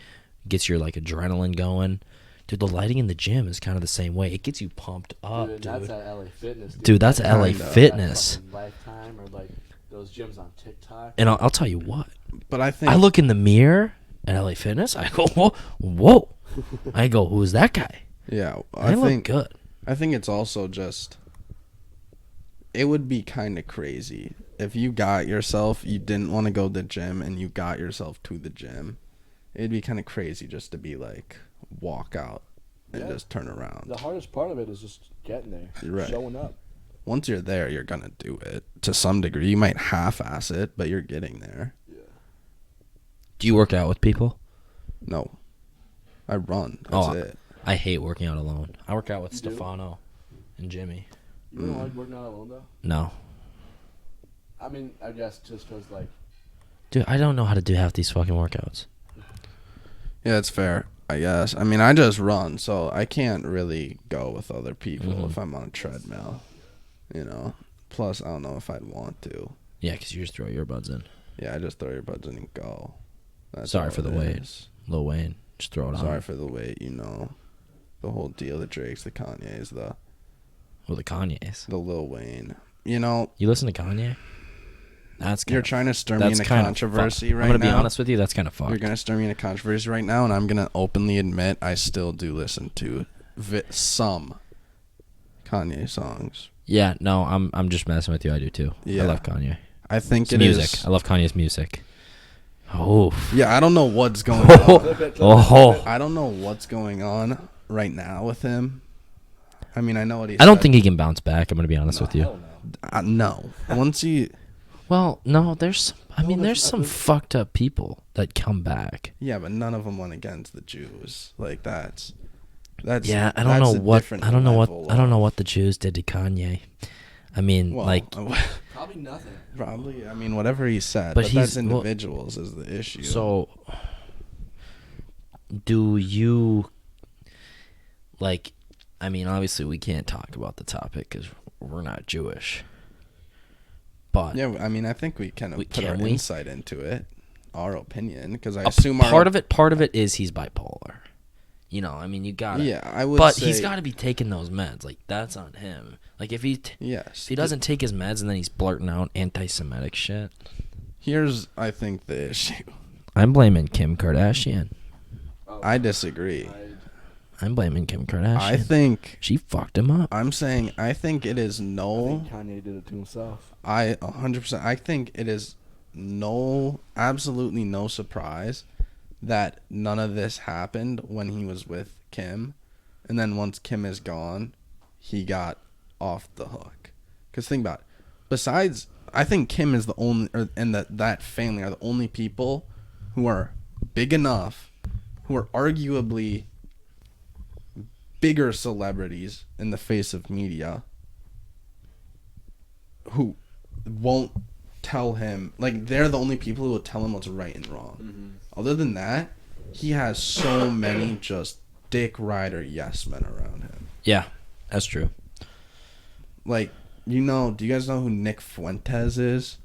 gets your like adrenaline going. Dude, the lighting in the gym is kind of the same way. It gets you pumped up, dude. That's at LA Fitness. Dude, that's LA Fitness. Lifetime or like those gyms on TikTok. And I'll tell you what. But I think I look in the mirror at LA Fitness. I go, whoa. I go, who's that guy? Yeah, I look good. I think it's also just, it would be kind of crazy if you got yourself, you didn't want to go to the gym and you got yourself to the gym, it'd be kind of crazy just to be like, walk out and just turn around. The hardest part of it is just getting there, Right. showing up. Once you're there, you're going to do it to some degree. You might half-ass it, but you're getting there. Yeah. Do you work out with people? No. I run. That's it. I hate working out alone. I work out with You do? Stefano and Jimmy. You don't like working out alone, though? No. I mean, I guess just because, like... Dude, I don't know how to do half these fucking workouts. Yeah, it's fair, I guess. I mean, I just run, so I can't really go with other people if I'm on a treadmill, you know. Plus, I don't know if I'd want to. Yeah, because you just throw your buds in. Yeah, I just throw your buds in and go. That's Sorry all for the it weight. is. Lil Wayne. Just throw it on. Sorry for the weight, you know. The whole deal, the Drakes, the Kanyes, the the Kanye's. Lil Wayne. You know, You listen to Kanye? That's you're trying to stir me into controversy right now. I'm going to be honest with you. That's kind of fucked. You're going to stir me into controversy right now, and I'm going to openly admit I still do listen to some Kanye songs. Yeah, no, I'm just messing with you. I do too. Yeah. I love Kanye. I think It's it music. is. I love Kanye's music. Oh. Yeah, I don't know what's going on. Oh. I don't know what's going on right now with him. I mean, I know what he I don't said. think he can bounce back. I'm going to be honest with you. Hell no. No. Once he... Well, no, there's some fucked up people that come back. Yeah, but none of them went against the Jews. Like, that's Yeah, I don't know a what different I don't know level what the Jews did to Kanye. I mean, well, like, Probably nothing. probably. I mean, whatever he said, But but he's- that's individuals is the issue. so do you like? I mean, obviously, we can't talk about the topic because we're not Jewish. But yeah, I mean, I think we kind of put our can we? insight into it, our opinion, because I a assume part of it is he's bipolar. You know, I mean, you got to. Yeah, I would. But say, he's got to be taking those meds. Like, that's on him. Like, if he Yes. he doesn't take his meds and then he's blurting out anti-Semitic shit. Here's, I think, the issue. I'm blaming Kim Kardashian. I disagree. I'm blaming Kim Kardashian. I think she fucked him up. I'm saying I think it is I no. think Kanye did it to himself. 100%. I think it is absolutely no surprise that none of this happened when he was with Kim, and then once Kim is gone, he got off the hook. Because think about it. Besides, I think Kim is the only, and that family are the only people who are big enough, who are arguably bigger celebrities in the face of media, who won't tell him, like, they're the only people who will tell him what's right and wrong. Mm-hmm. Other than that, he has so many just dick rider yes men around him. Yeah, that's true. Like, do you guys know who Nick Fuentes is?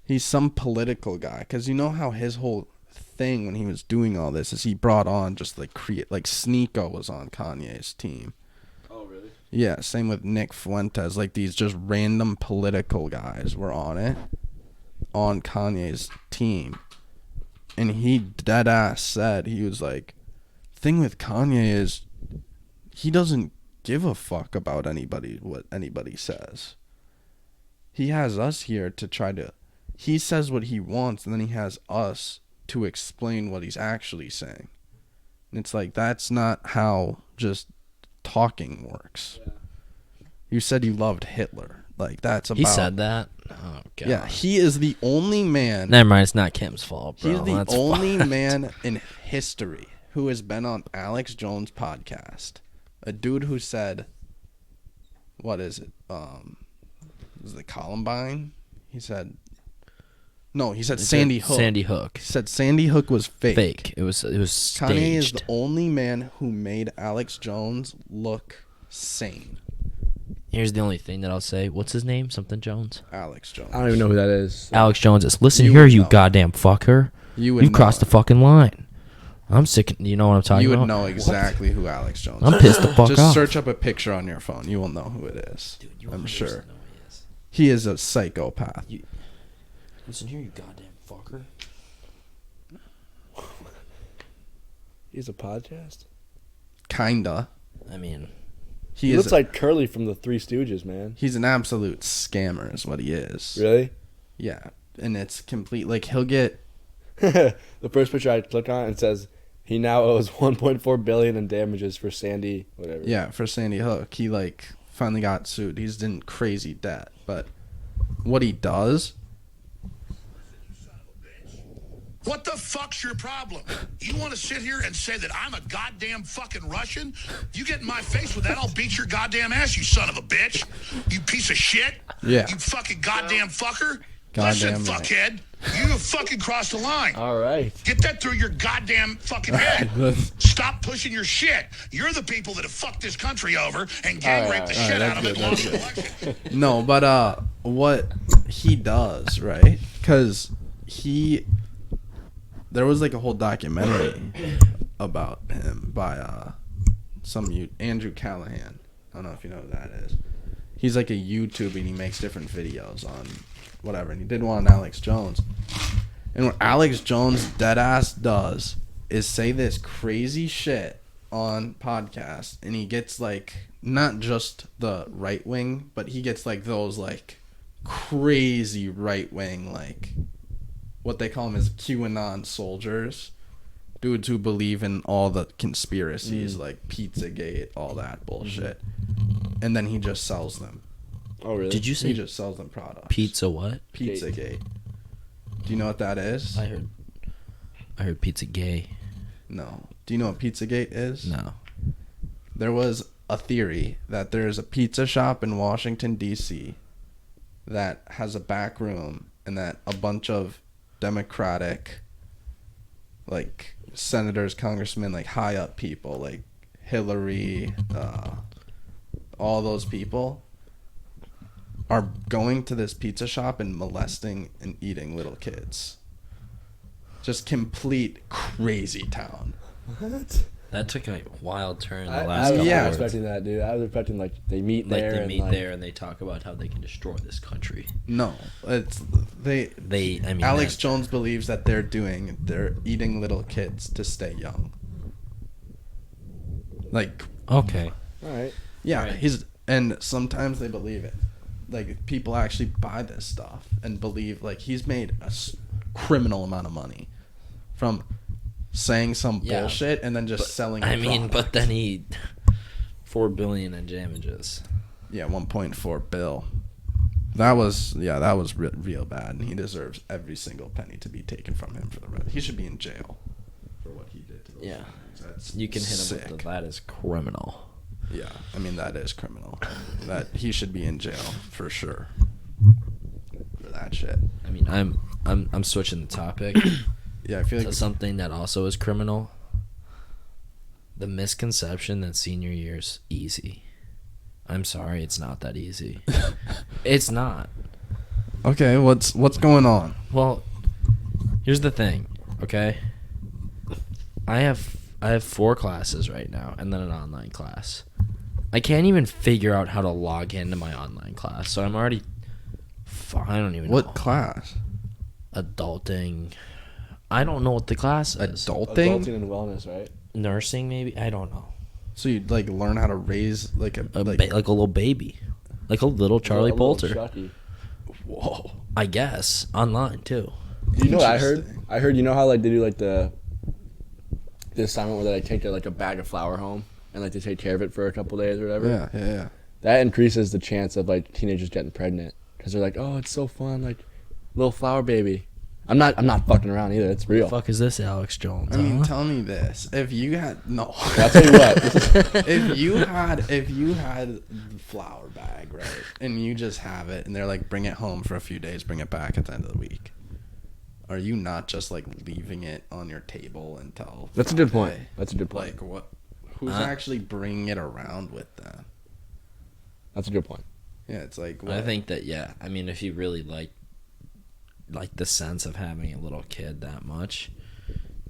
He's some political guy, because you know how his whole thing when he was doing all this is he brought on just like Sneeko was on Kanye's team. Oh, really? Yeah, same with Nick Fuentes. Like, these just random political guys were on Kanye's team. And he dead ass said, he was like, thing with Kanye is he doesn't give a fuck about what anybody says. He has us here to try to, he says what he wants, and then he has us to explain what he's actually saying. And it's like, that's not how just talking works. Yeah. You said you loved Hitler. Like, that's about... He said that? Oh, God. Yeah, he is the only man... Never mind, it's not Kim's fault, bro. He's the That's only fucked. man in history who has been on Alex Jones' podcast. A dude who said... What is it? Is it Columbine? He said... No, he said Sandy Hook. Sandy Hook. He said Sandy Hook was fake. Fake. It was staged. Kanye is the only man who made Alex Jones look sane. Here's the only thing that I'll say. What's his name? Something Jones? Alex Jones. I don't even know who that is. Alex Jones is. Listen You here, would you know. goddamn fucker. You've You've crossed the fucking line. I'm sick. You know what I'm talking You about? would know exactly who Alex Jones I'm is. pissed the fuck Just off. search up a picture on your phone. You will know who it is. Dude, you I'm 100% sure. know who he is. He is a psychopath. Listen here, you goddamn fucker. He's a podcast? Kinda. I mean, He looks like Curly from the Three Stooges, man. He's an absolute scammer is what he is. Really? Yeah. And it's complete. Like, he'll get... The first picture I click on, it says, he now owes $1.4 billion in damages for Sandy, whatever. Yeah, for Sandy Hook. He, like, finally got sued. He's in crazy debt. But what he does... What the fuck's your problem? You want to sit here and say that I'm a goddamn fucking Russian? You get in my face with that, I'll beat your goddamn ass, you son of a bitch. You piece of shit. Yeah. You fucking goddamn fucker. Goddamn Listen, right. fuckhead. You have fucking crossed the line. All right. Get that through your goddamn fucking head. Stop pushing your shit. You're the people that have fucked this country over and gang raped the shit out of it lost the election. No, but what he does, right? Because there was like a whole documentary about him by Andrew Callahan. I don't know if you know who that is. He's like a YouTuber and he makes different videos on whatever. And he did one on Alex Jones. And what Alex Jones deadass does is say this crazy shit on podcasts, and he gets like not just the right wing, but he gets like those like crazy right wing, like what they call them is QAnon soldiers, dudes who believe in all the conspiracies like Pizzagate, all that bullshit, and then he just sells them. Oh, really? Did you say He just sells them products. pizza what? Pizzagate. Do you know what that is? I heard pizza gay. No. Do you know what Pizzagate is? No. There was a theory that there's a pizza shop in Washington, D.C. that has a back room and that a bunch of Democratic, like, senators, congressmen, like, high up people, like Hillary, all those people are going to this pizza shop and molesting and eating little kids. Just complete crazy town. What? That took a wild turn in the I last was couple not Yeah. years. expecting that, dude. I was expecting, like, they meet Like there. they and, meet like, there and they talk about how they can destroy this country. No, it's I mean, Alex Jones believes that they're eating little kids to stay young. Like, Okay. All right. yeah, Right. and sometimes they believe it. Like, people actually buy this stuff and believe, like, he's made a criminal amount of money from saying some Yeah, bullshit and then just selling. I the mean, product. but then he $4 billion in damages. Yeah, 1.4 bill. That was real bad, and he deserves every single penny to be taken from him for the rest. He should be in jail for what he did to those Yeah. families. That's You can hit him sick. with that is criminal. Yeah, I mean that is criminal. That he should be in jail for sure for that shit. I mean, I'm switching the topic Yeah, I feel to like something that also is criminal. The misconception that senior year's easy. I'm sorry, it's not that easy. It's not. okay. What's going on? Well, here's the thing, okay? I have 4 classes right now and then an online class. I can't even figure out how to log into my online class, so I'm already I don't even know. What class? Adulting. I don't know what the class is. Adulting. Adulting and wellness, right? Nursing, maybe? I don't know. So you like learn how to raise like a Like a little baby. Like a little Charlie A little Poulter. Chucky. whoa. I guess. Online, too. You know what I heard? Interesting. I heard, you know how, like, they do, like, the assignment where they, like, take, like, a bag of flour home and, like, they take care of it for a couple days or whatever? Yeah. That increases the chance of, like, teenagers getting pregnant. Because they're like, oh, it's so fun, like, little flower baby. I'm not fucking around either. It's real. The fuck is this, Alex Jones? I mean, huh? tell me this: if you had no, I'll tell you what. if you had the flour bag, right, and you just have it, and they're like, bring it home for a few days, bring it back at the end of the week, are you not just like leaving it on your table until? That's a good Friday? point. That's a good point. Like what? Who's actually bringing it around with them? That's a good point. Yeah, it's like what? I think that, yeah. I mean, if you really like the sense of having a little kid that much,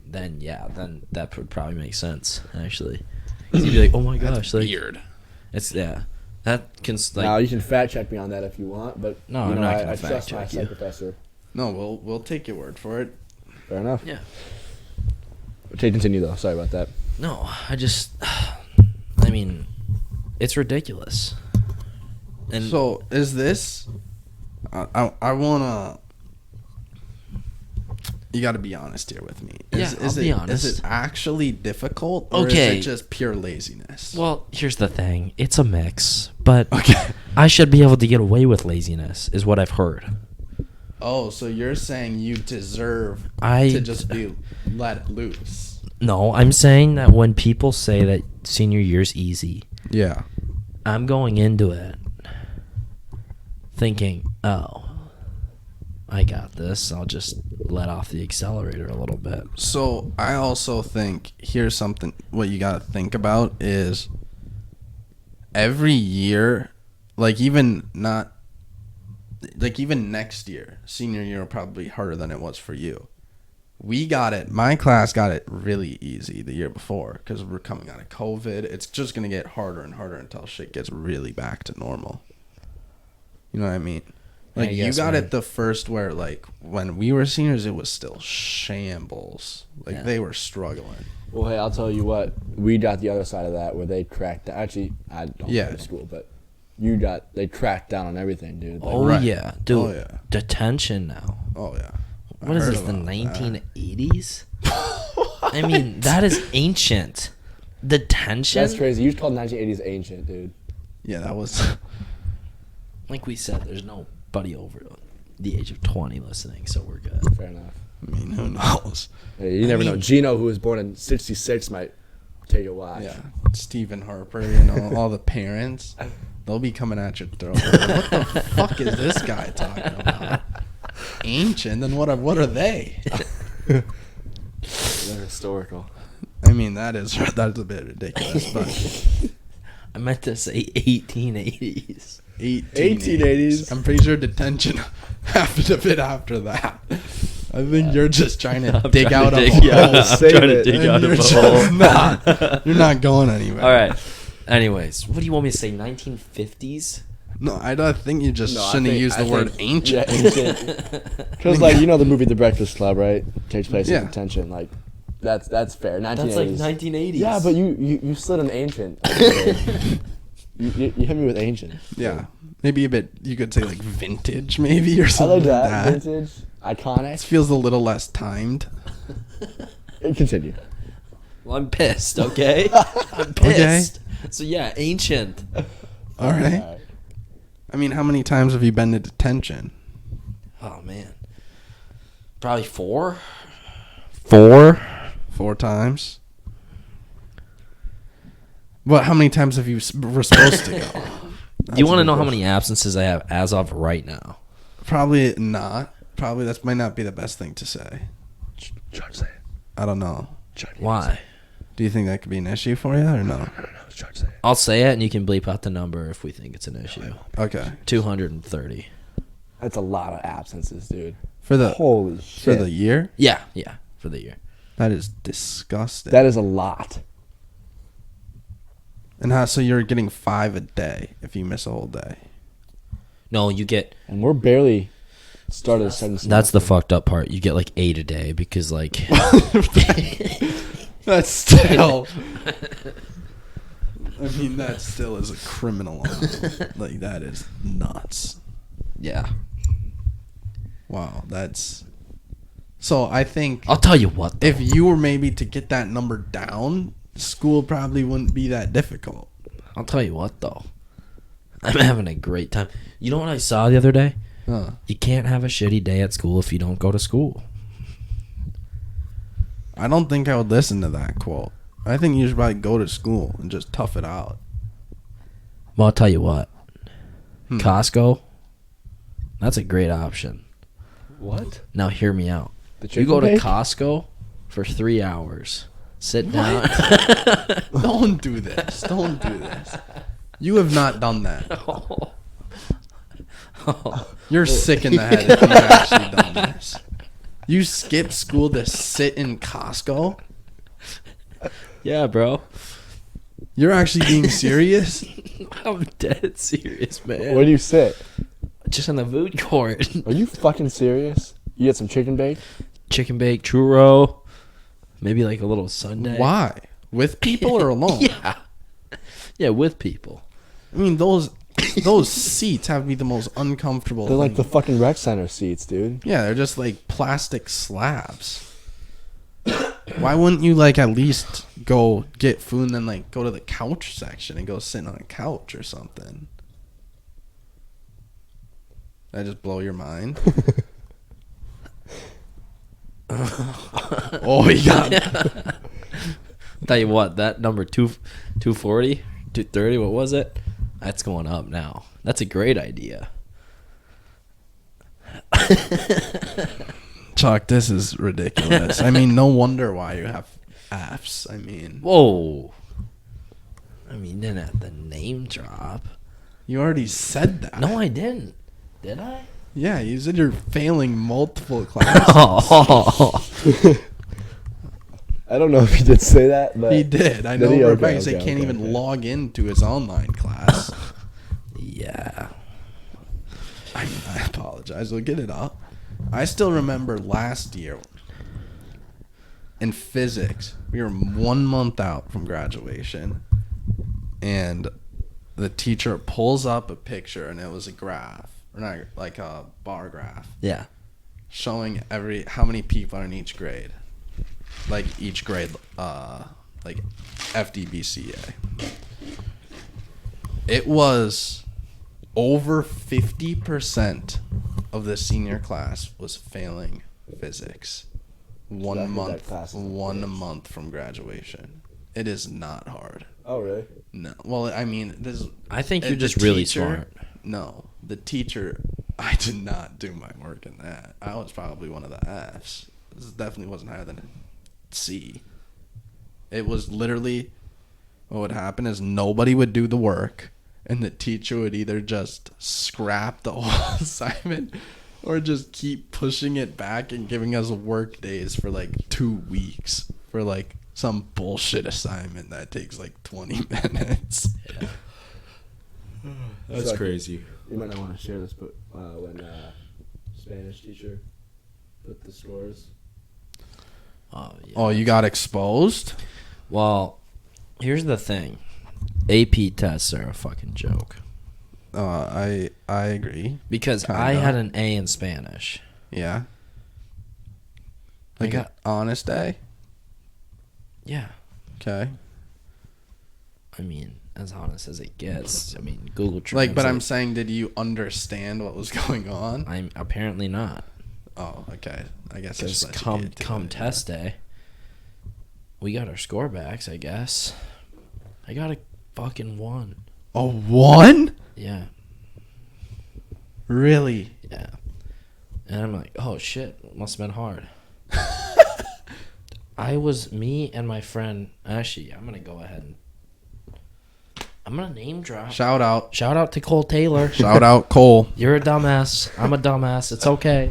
then yeah, then that would probably make sense, actually. 'Cause you'd be like, oh my gosh, like, weird. it's, yeah. That can, like, Now, you can fact check me on that if you want, but No, you I'm know, not gonna I fact trust my check you. psych professor. No, we'll take your word for it. Fair enough. yeah. Okay, continue, though. Sorry about that. No, I mean, It's ridiculous. And So is this? I wanna. You got to be honest here with me. I'll be honest. Is it actually difficult, or Okay. is it just pure laziness? well, here's the thing. It's a mix, but Okay. I should be able to get away with laziness, is what I've heard. Oh, so you're saying you deserve I- to just be let loose? No, I'm saying that when people say that senior year's easy, Yeah. I'm going into it thinking, oh, I got this. I'll just let off the accelerator a little bit. So I also think here's something. What you got to think about is every year, like even next year, senior year will probably be harder than it was for you. We got it. My class got it really easy the year before because we're coming out of COVID. It's just gonna get harder and harder until shit gets really back to normal. You know what I mean? Like I you guess, got man. it the first where like when we were seniors, it was still shambles. Like Yeah. they were struggling. Well, hey, I'll tell you what. We got the other side of that where they cracked. Actually, I don't Yeah. go to school, but they cracked down on everything, dude. Like, Oh, Right. yeah. Dude, Oh, yeah. detention now. Oh yeah. I What is heard this, the about that. 1980s? I mean, that is ancient. Detention? that's crazy. You called 1980s ancient, dude. Yeah, that was. Like we said, there's nobody over the age of 20 listening, so we're good. Fair enough. I mean, who knows? Hey, you never know. Gino, who was born in '66, might take a watch. Yeah, Stephen Harper. You know, all the parents. They'll be coming at your throat. What the fuck is this guy talking about? Ancient? Then what are they? They're historical. I mean, that's a bit ridiculous, but I meant to say 1880s. 1880s. I'm pretty sure detention happened a bit after that. I think you're just trying to dig trying out to a dig- hole. yeah, I'm Save trying to it. dig And out you're of a just hole. you're not going anywhere. All right. Anyways, what do you want me to say? 1950s? No, I don't think you just shouldn't use the word ancient. Yeah, ancient. Because like you know the movie The Breakfast Club, right? Takes place Yeah. in detention. Like that's fair. 1980s. That's like 1980s. Yeah, but you slid an ancient. you hit me with ancient. Yeah, maybe a bit. You could say like vintage, maybe or I something like that. like that. Vintage, It iconic. feels a little less timed. Continue. Well, I'm pissed, okay? I'm pissed. So, yeah, ancient. All right. I mean, how many times have you been to detention? Oh, man. Probably 4? 4? 4 times. What? How many times have you were supposed to go? Do you want to know how many absences I have as of right now? Probably not. Probably that might not be the best thing to say. George, say it. I don't know. George, Why? Do you think that could be an issue for you or no? No, George, say it. I'll say it, and you can bleep out the number if we think it's an issue. Okay. 230. That's a lot of absences, dude. For the Holy for shit. the year? Yeah, for the year. That is disgusting. That is a lot. And how? So you're getting 5 a day if you miss a whole day. No, you get... And we're barely started a second semester. That's the fucked up part. You get like 8 a day because like... That's still. I mean, that still is a criminal amount. Like that is nuts. yeah. Wow, that's. So I think I'll tell you what, though. if you were maybe to get that number down, school probably wouldn't be that difficult. I'll tell you what, though. I'm having a great time. You know what I saw the other day? Huh. You can't have a shitty day at school if you don't go to school. I don't think I would listen to that quote. I think you should probably go to school and just tough it out. Well, I'll tell you what. Hmm. Costco, that's a great option. What? Now hear me out. The You go to chicken bake? Costco for 3 hours. Sit down. Don't do this. Don't do this. You have not done that. You're sick in the head if you've actually done this. You skip school to sit in Costco? Yeah, bro. You're actually being serious? I'm dead serious, man. Where do you sit? Just in the food court. Are you fucking serious? You get some chicken bake? Chicken bake, churro, maybe like a little sundae. Why? With people or alone? Yeah. Yeah, with people. I mean, those seats have to be the most uncomfortable. They're like thing. the fucking rec center seats, dude. Yeah, they're just like plastic slabs. Why wouldn't you like at least go get food and then like go to the couch section and go sit on a couch or something? Did I just blow your mind? Oh, he got. Tell you what, that number 240, 230, what was it? That's going up now. That's a great idea. Chuck, this is ridiculous. I mean, no wonder why you have Fs. I mean, Whoa. I mean, didn't have the name drop. you already said that. No, I didn't. Did I? Yeah, you said you're failing multiple classes. Oh. I don't know if he did say that, but He did. I Did know he? for a Okay, fact. He said okay, can't okay, even okay. log into his online class. Yeah. I apologize. We'll get it up. I still remember last year in physics, we were 1 month out from graduation, and the teacher pulls up a picture, and it was a graph, or not like a bar graph, Yeah. showing how many people are in each grade, like each grade, like FDBCA. It was over 50% of the senior class was failing physics. So that means that class is a One bitch. month from graduation. It is not hard. Oh, really? No, well, I mean, this. I think you're the just really teacher- smart. No, the teacher. I did not do my work in that. I was probably one of the Fs. This definitely wasn't higher than a C. It was literally. What would happen is nobody would do the work, and the teacher would either just scrap the whole assignment or just keep pushing it back and giving us work days for like 2 weeks for like some bullshit assignment that takes like 20 minutes. That's So, crazy. You might not want to share this, but when Spanish teacher put the scores. Oh, yeah. Oh, you got exposed? Well, here's the thing. AP tests are a fucking joke. I agree. Because Kinda. I had an A in Spanish. Yeah. Like I an got- honest day? Yeah. Okay. I mean, as honest as it gets. I mean, Google Translate. Like, but I'm saying, did you understand what was going on? I'm apparently not. Oh, okay. I guess I Because just let you come get to it, test day, we got our score backs, I guess. I got a fucking 1. A 1? Yeah. Really? Yeah. And I'm like, oh shit, must have been hard. Me and my friend, actually, I'm going to go ahead and I'm going to name drop. Shout out. Shout out to Cole Taylor. Shout out, Cole. You're a dumbass. I'm a dumbass. It's okay.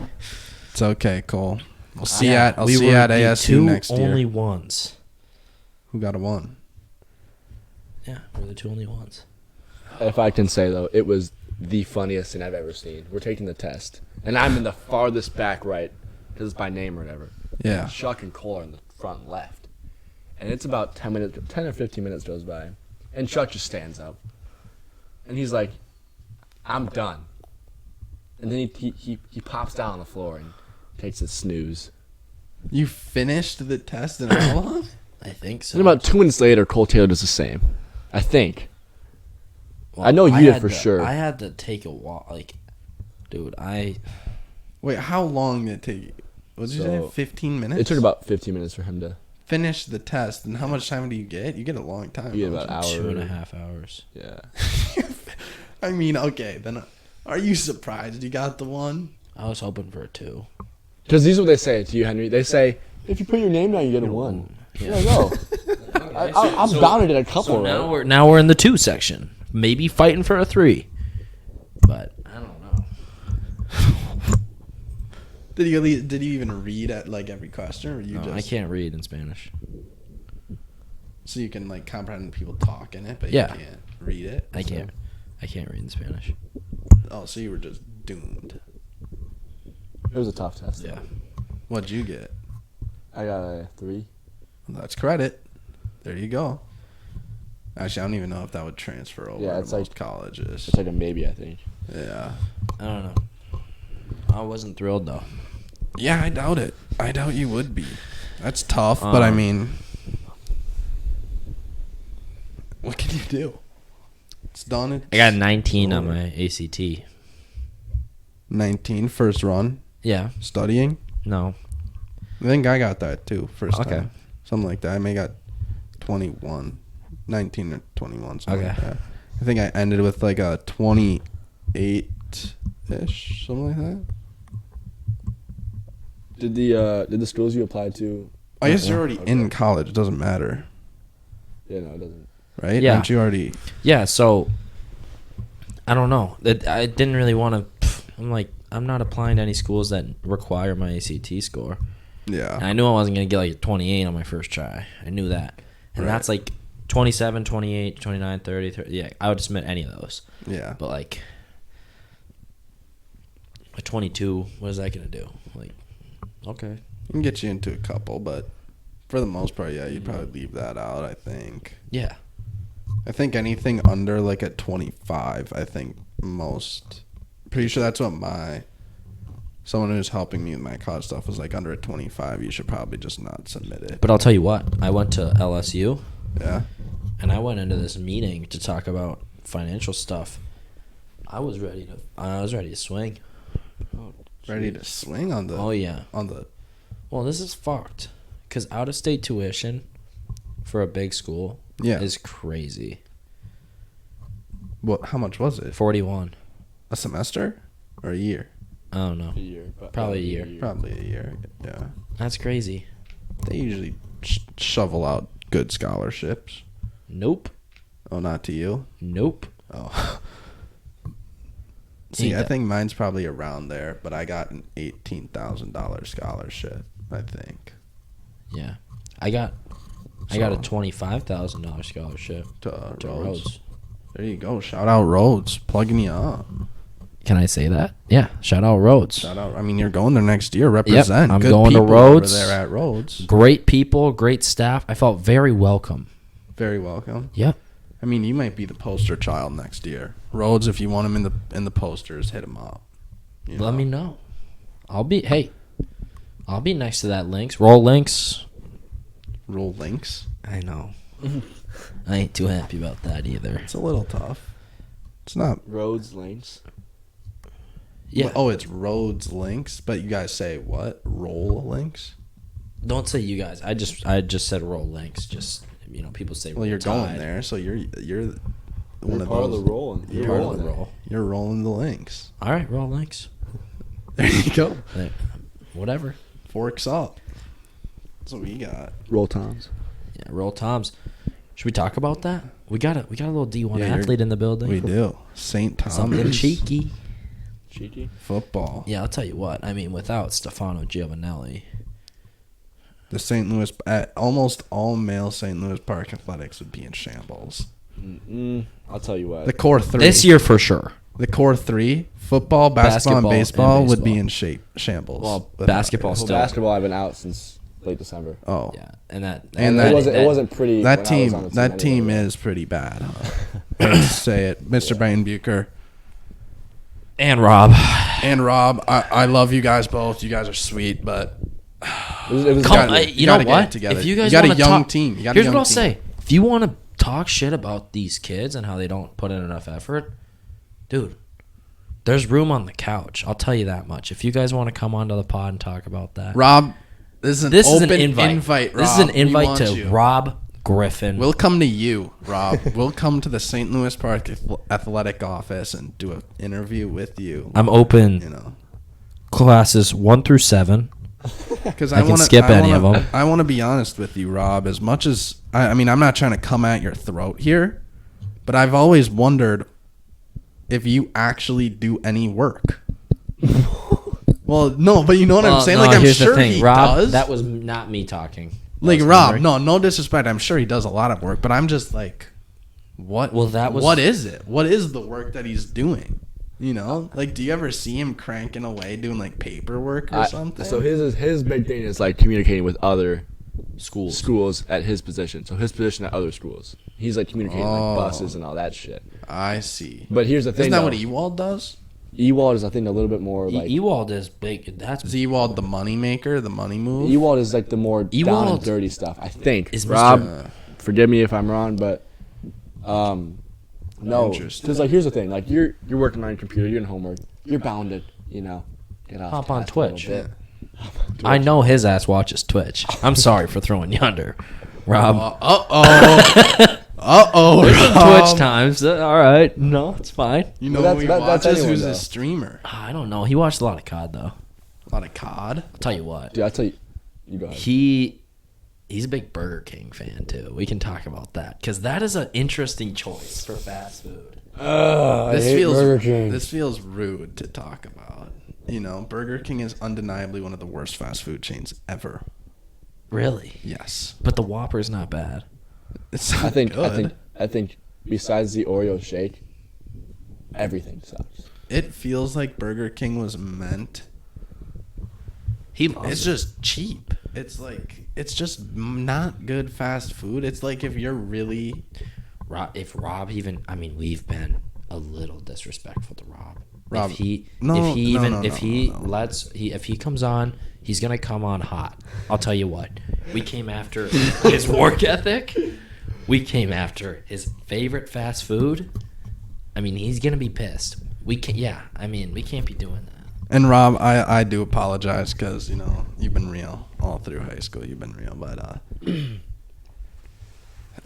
It's okay, Cole. I'll see you Yeah, at, I'll we see were you at the ASU two next year. only ones. Who got a 1? Yeah, we're the two only ones. If I can say, though, it was the funniest thing I've ever seen. We're taking the test, and I'm in the farthest back right, because it's by name or whatever. Yeah. Chuck and Cole are in the front left. And it's about 10 or 15 minutes goes by, and Chuck just stands up. And he's like, I'm done. And then he pops down on the floor and takes a snooze. You finished the test in how long? I think so. And about 2 minutes later, Cole Taylor does the same. I think. Well, I know you did had for to- sure. I had to take a walk. Like, dude, Wait, how long did it take you? What did you So, say? 15 minutes? It took about 15 minutes for him to. Finish the test, and how much time do you get? You get a long time. You get don't about an hour. 2.5 hours. Yeah. I mean, okay, then are you surprised you got the 1? I was hoping for a 2. Because these are what they say to you, Henry. They say, if you put your name down, you get a 1. Yeah. Like, oh. I'm bound to get a couple, So right? now we're in the 2 section. Maybe fighting for a 3. But I don't know. Did you even read at like every question, or you No, just? I can't read in Spanish. So you can like comprehend people talk in it, but Yeah. you can't read it. I can't read in Spanish. Oh, so you were just doomed. It was a tough test. Yeah. What'd you get? I got a 3. Well, that's credit. There you go. Actually, I don't even know if that would transfer over Yeah, to it's most like- colleges. It's like a maybe, I think. Yeah. I don't know. I wasn't thrilled though. Yeah, I doubt it. I doubt you would be. That's tough, but I mean, what can you do? It's done. I got 19 on my ACT. 19 first run Yeah. studying. No. I think I got that too first Okay. time. Something like that. I may got 21, 19 or 21. Something like Okay. that. I think I ended with like a 28-ish, something like that. Did the schools you applied to? I guess you're already in college. It doesn't matter, Yeah, no, it doesn't. right? Yeah. Aren't you already? Yeah, so I don't know. I didn't really want to. I'm like, I'm not applying to any schools that require my ACT score. Yeah. And I knew I wasn't going to get like a 28 on my first try. I knew that. And Right. that's like 27, 28, 29, 30, 30. Yeah, I would submit any of those. Yeah. But like a 22, what is that going to do? Like, okay. It can get you into a couple, but for the most part, yeah, you'd probably leave that out, I think. Yeah. I think anything under like a 25, I think most. Pretty sure that's what someone who's helping me with my college stuff was like, under a 25, you should probably just not submit it. But I'll tell you what. I went to LSU. Yeah. And I went into this meeting to talk about financial stuff. I was ready to swing. Ready to swing on the. Oh yeah. On the. Well, this is fucked. Cause out of state tuition for a big school is crazy. What? How much was it? 41. A semester or a year? I don't know. A year. Probably a year. Probably a year. Yeah. That's crazy. They usually shovel out good scholarships. Nope. Oh, not to you? Nope. Oh. See, I think mine's probably around there, but I got an $18,000 scholarship, I think. Yeah. I got a $25,000 scholarship To to Rhodes. Rhodes. There you go. Shout out Rhodes. Plugging you up. Can I say that? Yeah. Shout out Rhodes. Shout out. I mean, you're going there next year. Represent. I'm Good going to people Rhodes. over there at Rhodes. Great people, great staff. I felt very welcome. Very welcome. Yep. I mean, you might be the poster child next year. Rhodes, if you want him in the posters, hit him up. You Let know? me know. I'll be next to that links. Roll links. Roll links. I know. I ain't too happy about that either. It's a little tough. It's not. Roads, lanes. Yeah. Oh, it's Rhodes links, but you guys say what? Roll links? Don't say you guys. I just said roll links. Just people say. Well, roll you're going tide. there, so you're You're one of part of those. the rolling. You're Part rolling of the roll. You're rolling the links. All right, roll links. There you go. Whatever. Forks up. That's what we got. Roll toms. Yeah, roll toms. Should we talk about that? We got a little D1 Yeah, athlete in the building. We do. St. Thomas. Something cheeky. Cheeky. Football. Yeah, I'll tell you what. I mean, without Stefano Giovanelli, The St. Louis, almost all male St. Louis Park athletics would be in shambles. I'll tell you what. The core three. this year for sure. The core three, football, basketball, and baseball would be in shambles. Well, without basketball it. Well, still. basketball, I've been out since late December. Oh. Yeah, and that It wasn't pretty. That when I was team, on the that team anyway. is pretty bad. Huh? Let's say it, Mr. Brian Bucher and Rob. and Rob. I love you guys both. You guys are sweet, but It was Come, gotta- you know gotta get it what? together. If you You guys got a wanna young talk, team. You got a here's young what I'll team. say: if you want to talk shit about these kids and how they don't put in enough effort, dude, there's room on the couch. I'll tell you that much. If you guys want to come onto the pod and talk about that, Rob, this is an this open is an invite. Rob. This is an We invite want to you. Rob Griffin. We'll come to you, Rob. We'll come to the St. Louis Park athletic office and do an interview with you. I'm open. You know, Classes 1 through 7. because I can skip any of them. I want to be honest with you, Rob. As much as I mean, I'm not trying to come at your throat here, but I've always wondered if you actually do any work. Well, no, but you know what I'm saying. No, Like, I'm here's sure the thing, he Rob. does. That was not me talking. Like, That was Rob, Henry. no disrespect. I'm sure he does a lot of work, but I'm just like, what? Well, that was- what is it? What is the work that he's doing? You know, like, do you ever see him cranking away doing like paperwork or something? So his big thing is like communicating with other schools at his position. So his position at other schools. He's like communicating like buses and all that shit. I see. But here's the thing. Isn't that though. what Ewald does? Ewald is, I think, a little bit more like. Ewald is big. Is Ewald the money maker, the money move? Ewald is like the more down Ewald and dirty stuff. I think. is Rob, forgive me if I'm wrong, but no, Interesting. because like here's the thing. Like you're working on your computer, you're in homework, you're bounded. Get off. Hop the on task a little Twitch. bit. I know his ass watches Twitch. I'm sorry for throwing you under, Rob. Twitch times. All right. No, it's fine. You know Well, who he that's watches? anyone, Who's though. a streamer? I don't know. He watched a lot of COD though. A lot of COD. I'll tell you what. Dude, I tell you, you go ahead. He's a big Burger King fan too. We can talk about that because that is an interesting choice for fast food. This feels rude to talk about. You know, Burger King is undeniably one of the worst fast food chains ever. Really? Yes. But the Whopper's not bad. It's I think good. besides the Oreo shake, everything sucks. It feels like Burger King was meant. It's just cheap. It's like it's just not good fast food. It's like if you're really If Rob even, I mean, we've been a little disrespectful to Rob. Rob, if he comes on, he's gonna come on hot. I'll tell you what. We came after his work ethic. We came after his favorite fast food. I mean, he's gonna be pissed. We can't be doing that. And Rob, I do apologize because you know you've been real all through high school. You've been real, but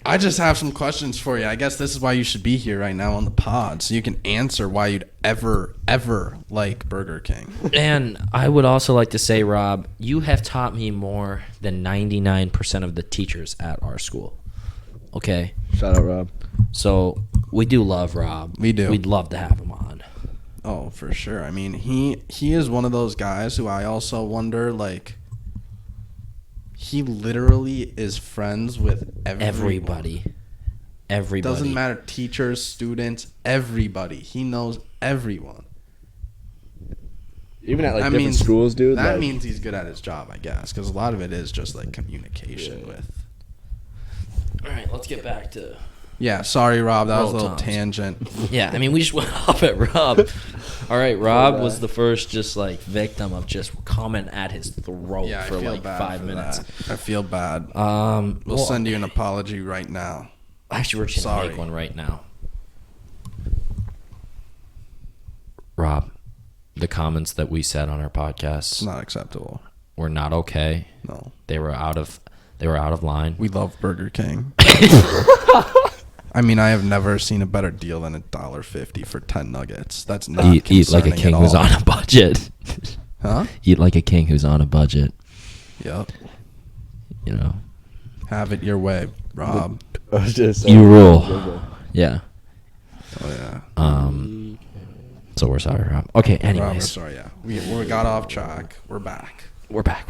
I just have some questions for you. I guess this is why you should be here right now on the pod, so you can answer why you'd ever like Burger King. And I would also like to say, Rob, you have taught me more than 99% of the teachers at our school. Okay? Shout out, Rob. So we do love Rob. We do. We'd love to have him on. Oh, for sure. I mean, he is one of those guys who I also wonder, like, he literally is friends with everybody. Doesn't matter, teachers, students, everybody. He knows everyone. Even at like different schools, dude. That like, means he's good at his job, I guess, because a lot of it is just like communication with. All right, let's get back to... Yeah, sorry, Rob. That was a Roll little Toms. tangent. Yeah, I mean, we just went off at Rob. All right, Rob was the first just like victim of just coming at his throat Yeah, I for feel like bad 5 for minutes. that. I feel bad. We'll send you an apology right now. Actually, we're just going to Sorry. make one right now. Rob, the comments that we said on our It's podcast not acceptable. were not okay. No. They were out of line. We love Burger King. I mean, I have never seen a better deal than $1.50 for 10 nuggets. That's not Eat like a concerning king at who's all. on a budget. Huh? Eat like a king who's on a budget. Yep. You know. Have it your way, Rob. I was just You rule. Yeah. Oh, yeah. So we're sorry, Rob. Okay, Rob, we're anyways. sorry, yeah. We got off track. We're back. We're back.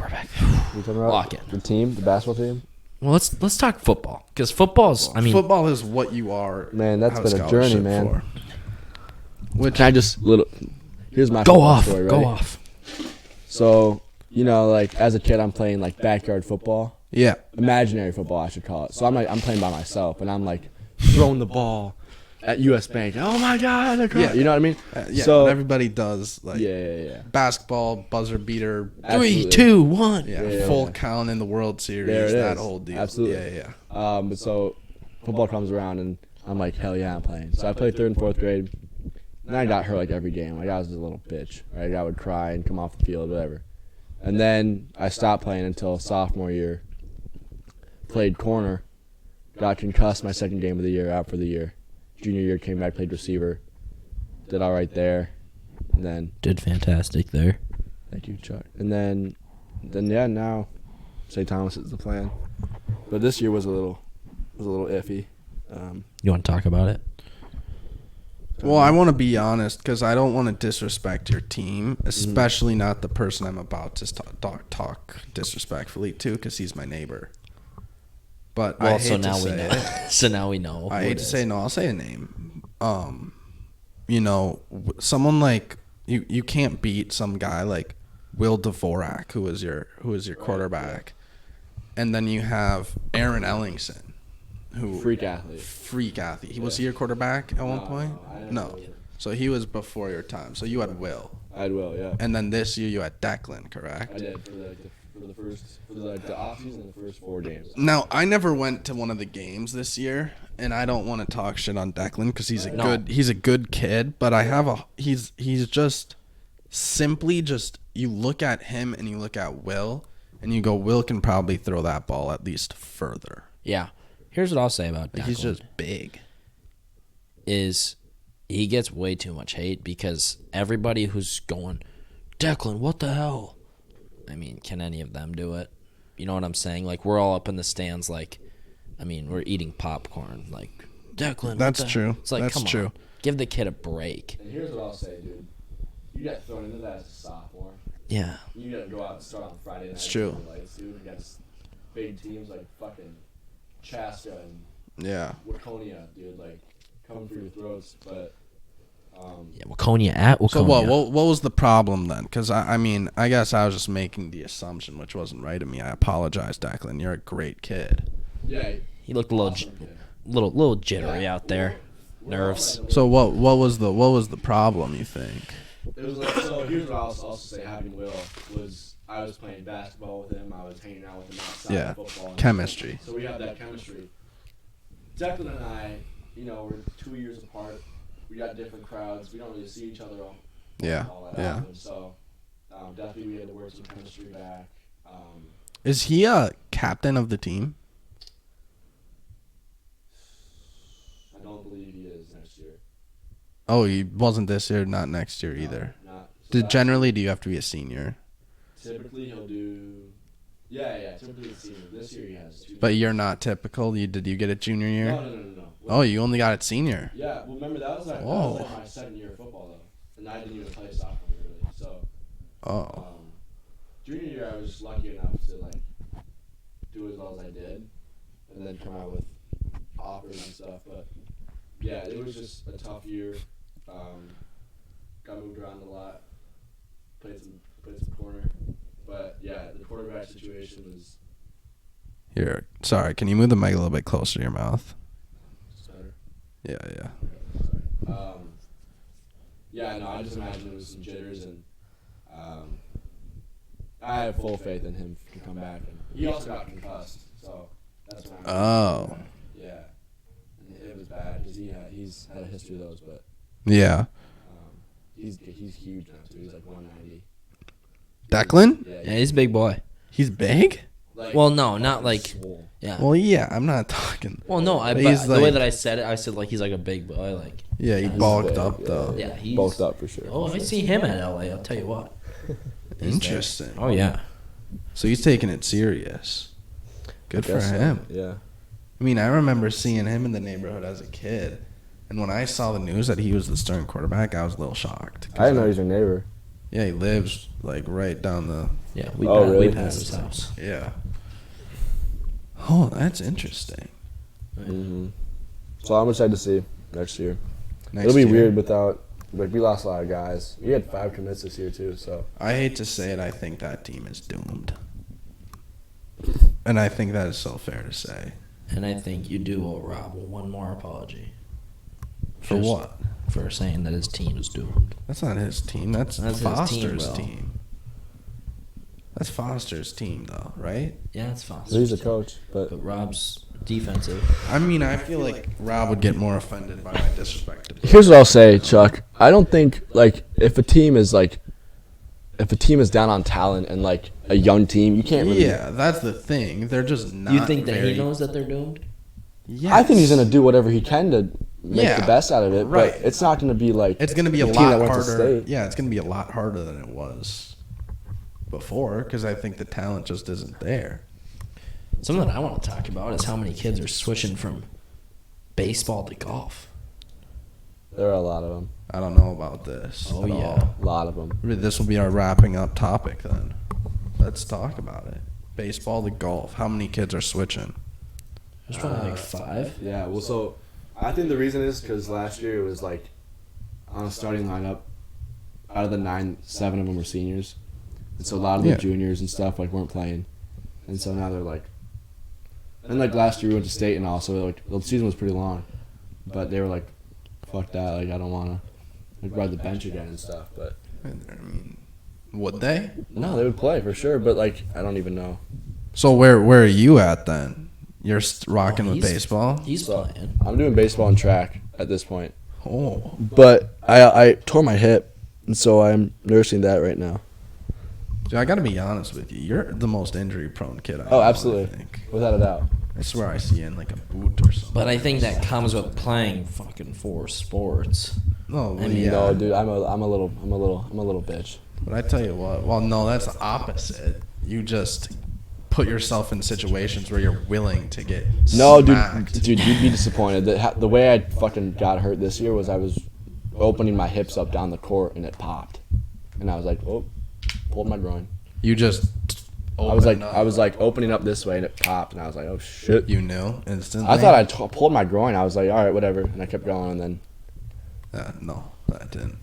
We talking about Lock it. the team, the basketball team. Well, let's talk football because football's. I mean, football is what you are. Man, that's have been a journey, scholarship man. for. Which Can I just here's my go football off. story, Go ready? off. So, like as a kid, I'm playing like backyard football, yeah, imaginary football, I should call it. So I'm playing by myself, and I'm like throwing the ball at U.S. Bank. Oh my God! Yeah. You know what I mean? yeah. So everybody does like yeah. basketball, buzzer beater, Absolutely. 3, 2, 1. yeah, full count in the World Series. There it that is. whole deal. Absolutely. Yeah. But so football comes around, and I'm like, hell yeah, I'm playing. So I played 3rd and 4th grade. And I got hurt like every game. Like I was a little bitch. Right? I would cry and come off the field, whatever. And then I stopped playing until sophomore year. Played corner. Got concussed my 2nd game of the year, out for the year. Junior year came back, played receiver. Did all right there. And then Did fantastic there. thank you, Chuck. And then yeah, now St. Thomas is the plan. But this year was a little iffy. You want to talk about it? Well, I want to be honest because I don't want to disrespect your team, especially not the person I'm about to talk disrespectfully to because he's my neighbor. But I hate so now to we say know. it. So now we know. I who hate it to is. say no. I'll say a name. Someone like you can't beat some guy like Will Dvorak, who is your quarterback. And then you have Aaron Ellingson, who Freak athlete. He was he your quarterback at one point? I didn't No. know. So he was before your time. So you had Will. I had Will, yeah. And then this year you had Declan, correct? I did for the off season, the first 4 games. Now, I never went to one of the games this year, and I don't want to talk shit on Declan because he's a good kid, but I have he's just simply just, you look at him and you look at Will and you go, Will can probably throw that ball at least further. Yeah. Here's what I'll say about Declan. He's just big. Is he gets way too much hate because everybody who's going, Declan, what the hell? I mean, can any of them do it? You know what I'm saying? Like, we're all up in the stands, like, I mean, we're eating popcorn. Like, Declan, That's true. It's like, That's come true. on. Give the kid a break. And here's what I'll say, dude. You got thrown into that as a sophomore. Yeah. You got to go out and start on Friday night. It's true. Lights, dude, against big teams like fucking Chaska and Yeah. Waconia, dude. Like, coming for your throats. But Yeah, Waconia at Waconia. So what was the problem then? Because, I mean, I guess I was just making the assumption, which wasn't right of me. I apologize, Declan. You're a great kid. yeah, He looked a little jittery out there. Nerves. So what was the problem, you think? it was like, so here's what I'll also say. Having Will was, I was playing basketball with him. I was hanging out with him outside Yeah. of football. And Chemistry. So we have that chemistry. Declan and I, we're 2 years apart. We got different crowds. We don't really see each other all that often. So definitely we had to work some chemistry back. Is he a captain of the team? I don't believe he is next year. Oh, he wasn't this year, not next year either. Not. Do you have to be a senior? Typically he'll do. Yeah. Typically the senior. This year he has 2. But you're not typical. Did you get it junior year? No. Oh, you only got it senior. Yeah, well, remember that was like my second year of football though, and I didn't even play sophomore really. So, junior year I was lucky enough to like do as well as I did, and then come out with offers and stuff. But yeah, it was just a tough year. Got moved around a lot, played some corner, but yeah, the quarterback situation was. Here, sorry. Can you move the mic a little bit closer to your mouth? Better. Yeah. Yeah, no, I just imagine it was some jitters, and I have full faith in him to come back. And he also got concussed, so that's when yeah, and it was bad because he's had a history of those, but Yeah. he's huge now too. He's like 190. Declan? Yeah, he's a big boy. He's big? Like, Well, no, not like. swole. Yeah. Well, yeah. I'm not talking. Well, no, But but he's the way like- that I said it, I said like he's like a big boy. Like, Yeah, he He's bulked big, up yeah. though. yeah, he's Bulked up for sure. Oh, I see him at LA. I'll tell you what. Interesting. Oh yeah. So he's taking it serious. Good for Guess so. him. Yeah. I mean, I remember seeing him in the neighborhood as a kid, and when I saw the news that he was the starting quarterback, I was a little shocked. I didn't know he was your neighbor. Yeah, he lives like right down the. Yeah, really? we passed his house. Yeah. Oh, that's interesting. Mm-hmm. So I'm excited to see next year. Next It'll be year. weird without. Like, we lost a lot of guys. We had 5 commits this year too. So I hate to say it, I think that team is doomed, and I think that is so fair to say. And I think you do owe Rob one more apology. For Just what? For saying that his team is doomed. That's not his team. That's That's his Foster's team, bro. team. That's Foster's team, though, right? Yeah, it's fine. he's a coach, but But Rob's defensive. I mean, I feel like Rob would get more offended by my disrespect. to here's what I'll say, Chuck. I don't think like if a team is down on talent and like a young team, you can't really. Yeah, that's the thing. They're just not. You think that very, he knows that they're doomed? Yes. I think he's gonna do whatever he can to make Yeah, the best out of it. right. But it's not gonna be like It's going to be a the team that lot went to harder. state. Yeah, it's going to be a lot harder than it was before because I think the talent just isn't there. Something that I want to talk about is how many kids are switching from baseball to golf. There are a lot of them. I don't know about this. Oh, at yeah. all. A lot of them. This will be our wrapping up topic then. Let's talk about it. Baseball to golf. How many kids are switching? There's probably like 5. Yeah. Well, so I think the reason is because last year it was like on a starting lineup, out of the 9, 7 of them were seniors, and so a lot of the Yeah. juniors and stuff like weren't playing, and so now they're like And like last year we went to state and all, so like the season was pretty long. But they were like, fuck that, like I don't wanna like ride the bench again and stuff. But I mean, would they? no, they would play for sure, but like I don't even know. So where are you at then? You're rocking with baseball? He's playing. I'm doing baseball and track at this point. Oh. But I tore my hip, and so I'm nursing that right now. Dude, I got to be honest with you. You're the most injury-prone kid I know, Oh, absolutely. I think. Without a doubt. I swear I see you in like a boot or something. But I think that comes with playing fucking 4 sports. No, I mean, yeah. No, dude, I'm a little bitch. But I tell you what. Well, no, that's the opposite. You just put yourself in situations where you're willing to get No, smacked. dude, you'd be disappointed. The way I fucking got hurt this year was I was opening my hips up down the court and it popped, and I was like, oh, pulled my groin. You just. I was like opening up this way and it popped, and I was like, oh shit. You knew instantly. I thought I pulled my groin. I was like, all right, whatever, and I kept going, and then No, that didn't.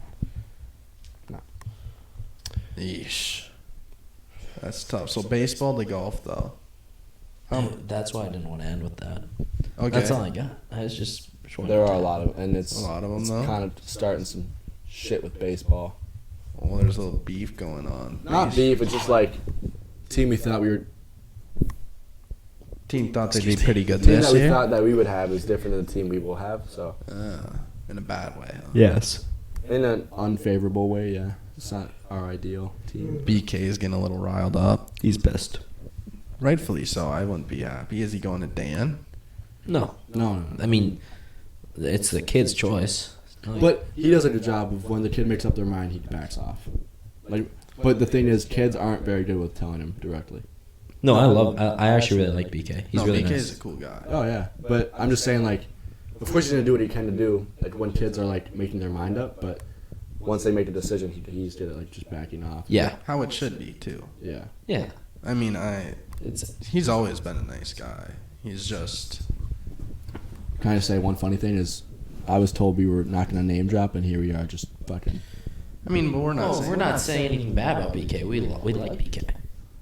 No. Yeesh. That's tough. So baseball to golf though. That's why I didn't want to end with that. Okay. That's all I got. I was just. there are a lot of, and it's A lot of them, it's though? kind of starting some shit with baseball. Well, there's a little beef going on. Not beef, it's just like team we thought we were. Team thought they'd be pretty good Team this that we year. thought that we would have is different than the team we will have. So In a bad way. Huh? yes, in an unfavorable way. Yeah, it's not our ideal team. BK is getting a little riled up. He's pissed. Rightfully so. I wouldn't be happy. Is he going to Dan? No. No. I mean, it's the kid's choice. But he does a good job of when the kid makes up their mind, he backs off. Like, but the thing is, kids aren't very good with telling him directly. No, I actually really like BK. He's really BK nice. is a cool guy. Oh yeah, but I'm just saying, like, of course he's gonna do what he can do, like when kids are like making their mind up. But once they make a decision, he's good at like just backing off. Yeah. How it should be too. Yeah. Yeah. I mean, It's he's always been a nice guy. He's just. Can I just say one funny thing is, I was told we were not gonna name drop, and here we are, just fucking. I mean, but we're not. we're not saying anything bad about BK. We like BK.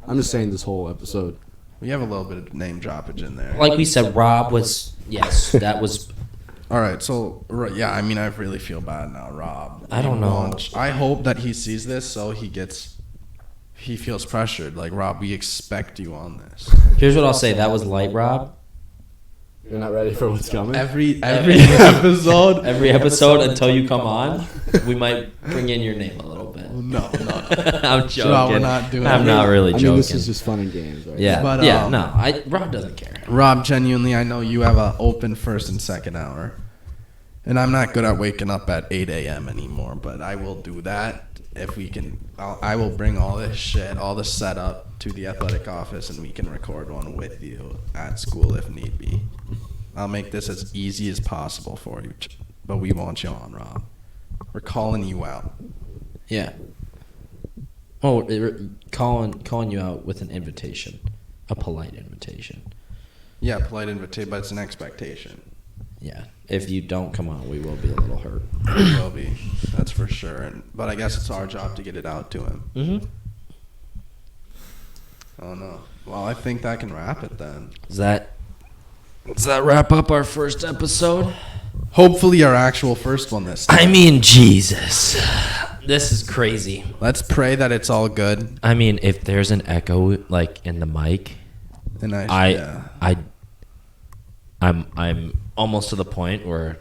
I'm just saying this whole episode. We have a little bit of name droppage in there. Like we said, Rob was that was. All right, so yeah, I mean, I really feel bad now, Rob. I don't know. I hope that he sees this, so he feels pressured. Like, Rob, we expect you on this. Here's what I'll say. That was light, Rob. You're not ready for what's coming. Every episode, Every episode until you come on, we might bring in your name a little bit. no. I'm joking. No, we're not doing I'm that. not really I joking. mean, this is just fun and games, right? Yeah, But, yeah. No, Rob doesn't care. Rob, genuinely, I know you have an open first and second hour, and I'm not good at waking up at 8 a.m. anymore. But I will do that if we can. I will bring all this shit, all the setup to the athletic office, and we can record one with you at school if need be. I'll make this as easy as possible for you, but we want you on, Rob. We're calling you out. Yeah. Oh, calling you out with an invitation, a polite invitation. Yeah, polite invitation, but it's an expectation. Yeah. If you don't come on, we will be a little hurt. We will be, that's for sure. But I guess it's our job to get it out to him. Mm-hmm. Oh no. Well, I think that can wrap it then. Does that wrap up our first episode? Hopefully our actual first one this time. I mean, Jesus. This is crazy. Let's pray that it's all good. I mean, if there's an echo like in the mic, And I'm almost to the point where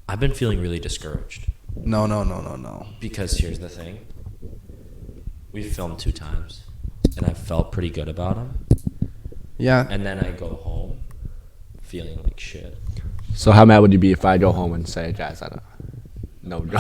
I've been feeling really discouraged. No. Because here's the thing. We've filmed 2 times, and I felt pretty good about them. Yeah. And then I go home feeling like shit. So how mad would you be if I go home and say, guys, I don't no go?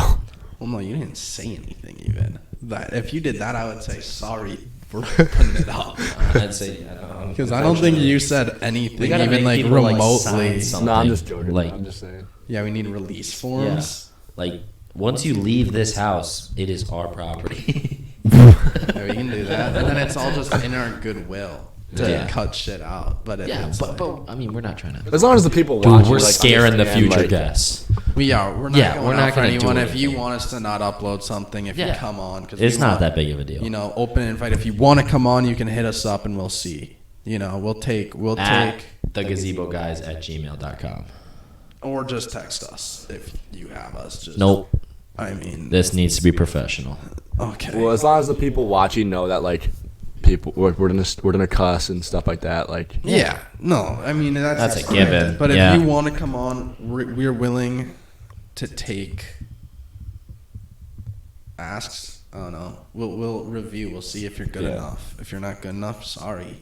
Well, no, you didn't say anything even. That if you did that, I would say sorry for putting it up. I'd say yeah. Because I don't think you said anything gotta even make like people, like, remotely. sign something. No, I'm just joking. Like- I'm just saying. Yeah, we need release Yeah. forms. Like, once you leave this house, it is our property. Yeah, we can do that. And then it's all just in our goodwill to Yeah. cut shit out. But if Yeah, it's but like, I mean, we're not trying to. As long as the people Dude, watching, we're like, scaring the understand, future like, guests. we are. We're not Yeah, going we're out not for gonna do anyone. If you anything. want us to not upload something, if you come on. Cause It's we not want- that big of a deal. You know, open invite. If you want to come on, you can hit us up and we'll see. You know, we'll take the gazebo guys at gmail.com. or just text us if you have us. Just, Nope. I mean, This needs to be professional. okay. Well, as long as the people watching know that, like, people we're gonna cuss and stuff like that, like. Yeah. No, I mean that's a given. But if Yeah. you want to come on, we're willing to take asks. I don't know. We'll review. We'll see if you're good enough. If you're not good enough, sorry.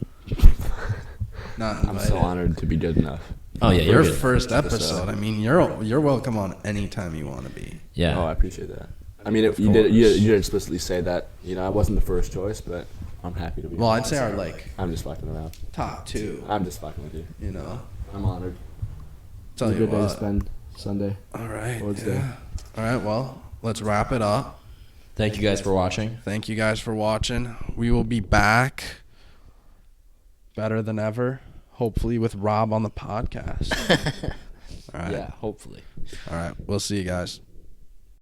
Not I'm invited. so honored to be good enough. Oh, yeah, Your you're good. first episode. I mean, you're welcome on anytime you want to be. Yeah. Oh, I appreciate that. I mean, you did explicitly say that. You know, I wasn't the first choice, but I'm happy to be. Well, I'd say our like I'm just fucking around. top two. I'm just fucking with you. You know. I'm honored. Tell It's a you good day to what. spend Sunday. All right. Lord's Yeah. Day. All right. Well, let's wrap it up. Thank you guys for watching. Thank you guys for watching. We will be back better than ever, hopefully with Rob on the podcast. All right. Yeah, hopefully. All right. We'll see you guys.